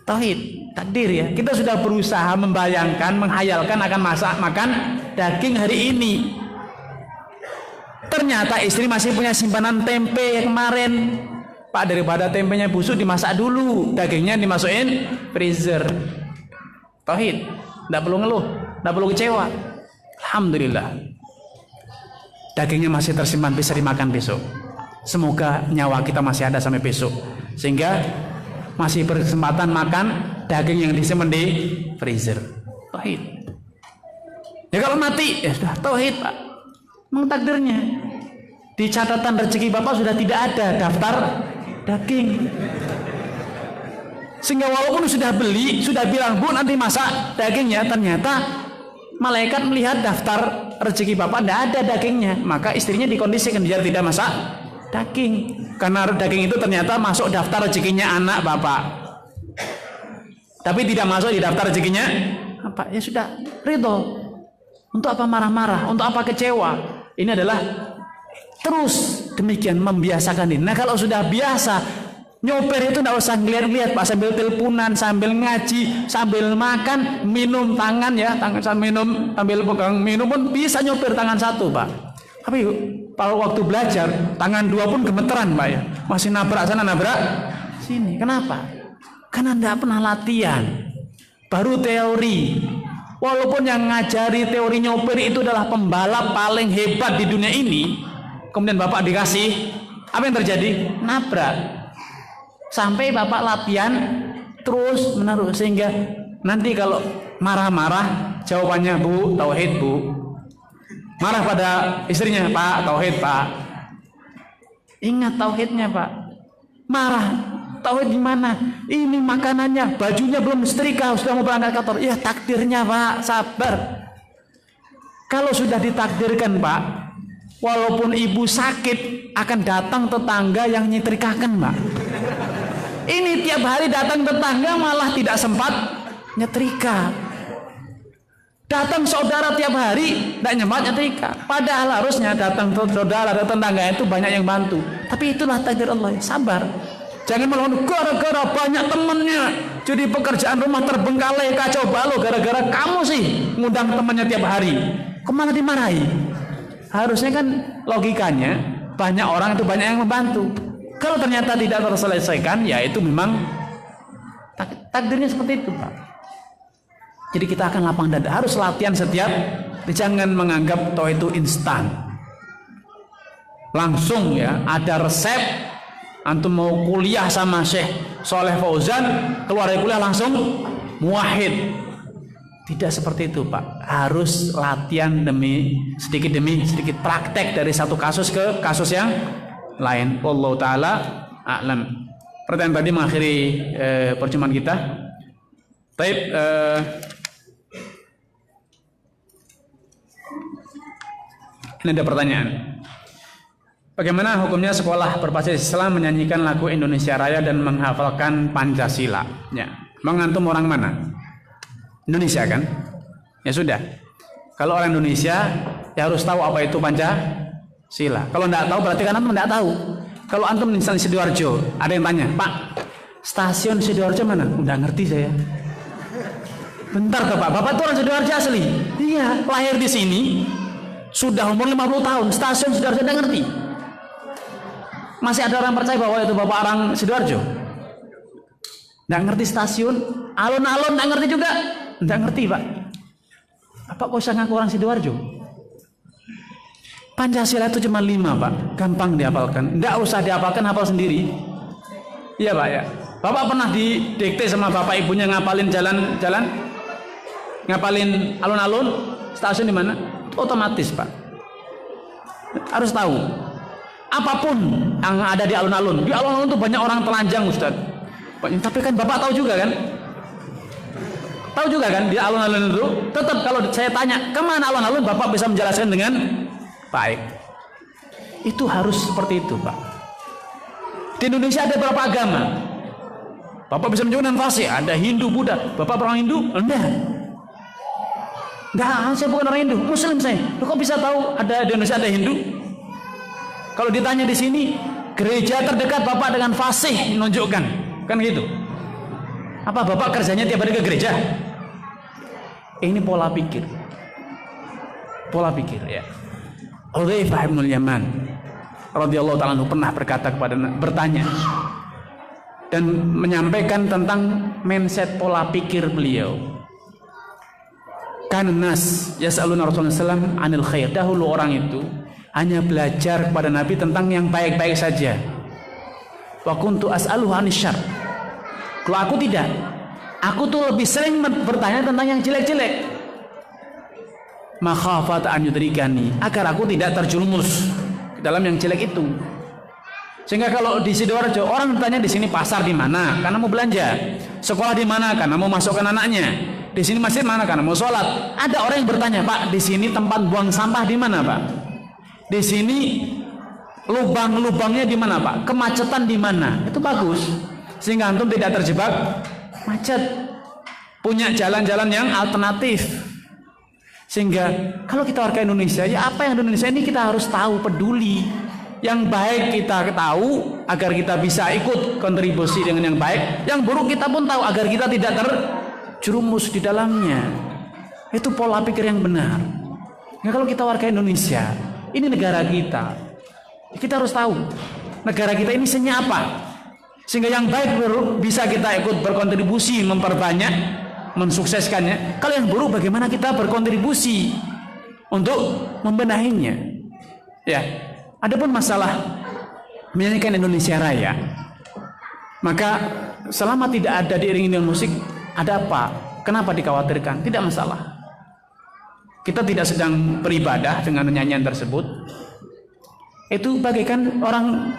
Tauhid. Takdir, ya. Kita sudah berusaha membayangkan, menghayalkan akan makan daging hari ini. Ternyata istri masih punya simpanan tempe yang kemarin. Pak, daripada tempenya busuk dimasak dulu, dagingnya dimasukin freezer. Tauhid. Tidak perlu ngeluh, tidak perlu kecewa. Alhamdulillah. Dagingnya masih tersimpan, bisa dimakan besok. Semoga nyawa kita masih ada sampai besok, sehingga masih berkesempatan makan daging yang disimpan di freezer. Tauhid. Ya kalau mati, ya sudah tauhid, Pak. Memang takdirnya. Di catatan rezeki Bapak sudah tidak ada daftar daging. Sehingga walaupun sudah beli, sudah bilang, Bu, nanti masak dagingnya, ternyata malaikat melihat daftar rezeki Bapak tidak ada dagingnya, maka istrinya dikondisikan biar tidak masak daging, karena daging itu ternyata masuk daftar rezekinya anak Bapak, tapi tidak masuk di daftar rezekinya apa. Ya sudah, ridho. Untuk apa marah-marah? Untuk apa kecewa? Ini adalah terus demikian membiasakan ini. Nah, kalau sudah biasa nyopir itu tidak usah ngeliat-ngeliat, Pak, sambil teleponan, sambil ngaji, sambil makan, minum tangan, ya, tangan sambil minum, sambil pegang minum pun bisa nyopir tangan satu, Pak. Tapi yuk Kalau waktu belajar, tangan dua pun gemeteran Pak ya. Masih nabrak sana, nabrak sini. Kenapa? Karena tidak pernah latihan. Baru teori. Walaupun yang ngajari teori nyopir itu adalah pembalap paling hebat di dunia ini, kemudian Bapak dikasih, apa yang terjadi? Nabrak. Sampai Bapak latihan terus menerus, sehingga nanti kalau marah-marah jawabannya Bu, tauhid Bu. Marah pada istrinya, Pak, tauhid Pak. Ingat tauhidnya Pak. Marah, tauhid gimana? Ini makanannya, bajunya belum setrika, sudah mau berangkat kantor. Ya takdirnya Pak, sabar. Kalau sudah ditakdirkan Pak, walaupun ibu sakit, akan datang tetangga yang nyetrikakan Pak. Ini tiap hari datang tetangga malah tidak sempat nyetrika. Datang saudara tiap hari tidak nyempat nyetrika. Padahal harusnya datang saudara dan tetangga itu banyak yang bantu. Tapi itulah takdir Allah. Sabar. Jangan melawan gara-gara banyak temannya. Jadi pekerjaan rumah terbengkalai kacau balau gara-gara kamu sih ngundang temannya tiap hari. Kemana dimarahi? Harusnya kan logikanya banyak orang itu banyak yang membantu. Kalau ternyata tidak terselesaikan, ya itu memang takdirnya seperti itu Pak. Jadi kita akan lapang dada, harus latihan setiap. Jangan menganggap toh itu instan. Langsung ya, ada resep. Antum mau kuliah sama Syekh Soleh Fauzan, keluar dari kuliah langsung muwahhid. Tidak seperti itu Pak. Harus latihan demi sedikit praktek dari satu kasus ke kasus yang lain. Wallahu taala a'lam. Pertanyaan tadi mengakhiri perjumpaan kita. Baik, ini ada pertanyaan. Bagaimana hukumnya sekolah berbasis Islam menyanyikan lagu Indonesia Raya dan menghafalkan Pancasila? Ya, mengantum orang mana? Indonesia kan? Ya sudah. Kalau orang Indonesia ya harus tahu apa itu Pancasila. Kalau tidak tahu berarti kan antum tidak tahu. Kalau antum misalnya Sidoarjo, ada yang tanya, Pak, stasiun Sidoarjo mana? Udah ngerti saya. Bentar Pak, Bapak itu orang Sidoarjo asli. Iya, lahir di sini. Sudah umur 50 tahun, stasiun Sidoarjo tidak ngerti. Masih ada orang percaya bahwa itu Bapak orang Sidoarjo? Tidak ngerti stasiun, alun-alun tidak ngerti juga? Tidak ngerti Pak. Apa kok usah ngaku orang Sidoarjo? Pancasila itu cuma 5 Pak, gampang dihafalkan. Tidak usah dihafalkan, hafal sendiri. Iya Pak ya. Bapak pernah didikte sama bapak ibunya ngapalin jalan-jalan? Ngapalin alun-alun? Stasiun di mana? Otomatis Pak. Harus tahu. Apapun yang ada di alun-alun. Di alun-alun itu banyak orang telanjang Ustaz. Tapi kan Bapak tahu juga kan? Tahu juga kan di alun-alun itu? Tetap kalau saya tanya, kemana alun-alun, Bapak bisa menjelaskan dengan baik. Itu harus seperti itu Pak. Di Indonesia ada berapa agama? Bapak bisa menjelaskan fasih. Ada Hindu, Buddha. Bapak orang Hindu? Enggak. Enggak, saya bukan orang Hindu, Muslim saya. Loh, kok bisa tahu ada di Indonesia ada Hindu? Kalau ditanya di sini, gereja terdekat Bapak dengan fasih menunjukkan, kan gitu. Apa Bapak kerjanya tiap hari ke gereja? Ini pola pikir. Pola pikir ya. Hudzaifah bin Yaman radhiyallahu ta'ala anhu pernah bertanya dan menyampaikan tentang mindset pola pikir beliau. Kan nas yas'aluna Rasulullah SAW anil khair. Dahulu orang itu hanya belajar kepada Nabi tentang yang baik-baik saja. Wa kuntu as'aluhu anis syarr. Kalau aku tidak, aku tuh lebih sering bertanya tentang yang jelek-jelek. Makhafat an yudrikani, agar aku tidak terjerumus ke dalam yang jelek itu. Sehingga kalau di Sidoarjo orang bertanya di sini pasar di mana? Karena mau belanja. Sekolah di mana? Karena mau masukkan anaknya. Di sini masjid mana? Karena mau sholat. Ada orang yang bertanya, Pak, di sini tempat buang sampah di mana, Pak? Di sini lubang-lubangnya di mana, Pak? Kemacetan di mana? Itu bagus. Sehingga antum tidak terjebak macet. Punya jalan-jalan yang alternatif. Sehingga kalau kita warga Indonesia, ya apa yang di Indonesia ini kita harus tahu, peduli. Yang baik kita tahu agar kita bisa ikut kontribusi dengan yang baik. Yang buruk kita pun tahu agar kita tidak terjerumus di dalamnya. Itu pola pikir yang benar. Nah, kalau kita warga Indonesia, ini negara kita. Kita harus tahu negara kita ini senya apa, sehingga yang baik bisa kita ikut berkontribusi memperbanyak, mensukseskannya. Kalau yang buruk bagaimana kita berkontribusi untuk membenahinya. Ya, adapun masalah menyanyikan Indonesia Raya, maka selama tidak ada diiringi dengan musik, ada apa? Kenapa dikhawatirkan? Tidak masalah. Kita tidak sedang beribadah dengan nyanyian tersebut. Itu bagaikan orang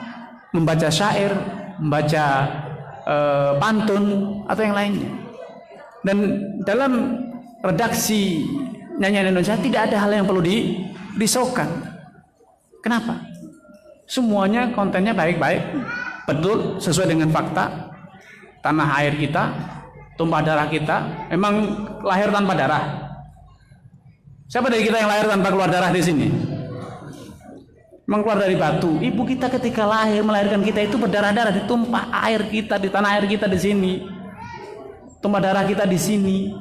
membaca syair, membaca pantun atau yang lainnya. Dan dalam redaksi nyanyian Indonesia tidak ada hal yang perlu dirisaukan. Kenapa? Semuanya kontennya baik-baik, betul, sesuai dengan fakta. Tanah air kita, tumpah darah kita, emang lahir tanpa darah. Siapa dari kita yang lahir tanpa keluar darah di sini? Memang keluar dari batu. Ibu kita ketika lahir melahirkan kita itu berdarah-darah, ditumpah air kita di tanah air kita di sini, tumpah darah kita di sini.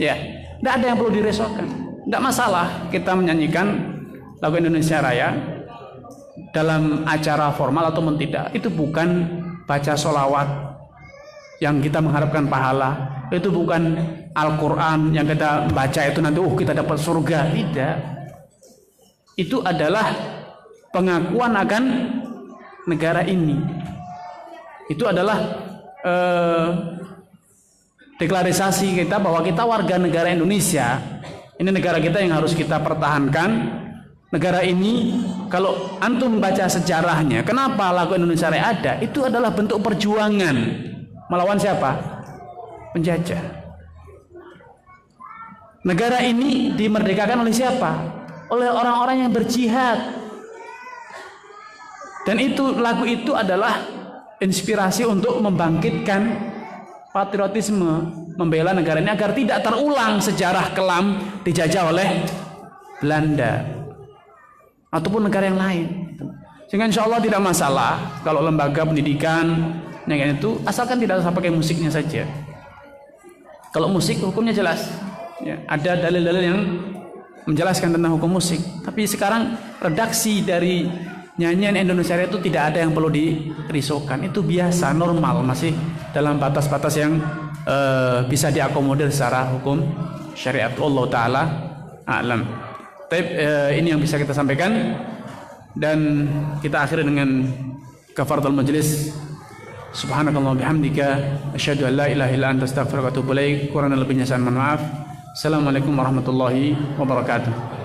Ya, tidak ada yang perlu diresahkan. Tidak masalah kita menyanyikan lagu Indonesia Raya dalam acara formal ataupun tidak. Itu bukan baca sholawat yang kita mengharapkan pahala. Itu bukan Al-Quran yang kita baca itu nanti kita dapat surga. Tidak. Itu adalah pengakuan akan negara ini. Itu adalah deklarisasi kita bahwa kita warga negara Indonesia. Ini negara kita yang harus kita pertahankan. Negara ini, kalau antum baca sejarahnya, kenapa lagu Indonesia Raya ada? Itu adalah bentuk perjuangan melawan siapa? Penjajah. Negara ini dimerdekakan oleh siapa? Oleh orang-orang yang berjihad. Dan itu lagu itu adalah inspirasi untuk membangkitkan patriotisme, membela negara ini agar tidak terulang sejarah kelam dijajah oleh Belanda ataupun negara yang lain. Sehingga insya Allah tidak masalah kalau lembaga pendidikan yang itu asalkan tidak usah pakai musiknya saja. Kalau musik hukumnya jelas, ya, ada dalil-dalil yang menjelaskan tentang hukum musik. Tapi sekarang redaksi dari nyanyian Indonesia itu tidak ada yang perlu dirisaukan. Itu biasa, normal, masih dalam batas-batas yang bisa diakomodir secara hukum syariat. Allah Ta'ala a'lam. Ini yang bisa kita sampaikan, dan kita akhiri dengan kafaratul majlis. Subhanakallah bihamdika asyhadu an la ilaha illa anta astaghfiruka wa atubu ilaik. Kurang lebihnya saya mohon maaf. Assalamualaikum warahmatullahi wabarakatuh.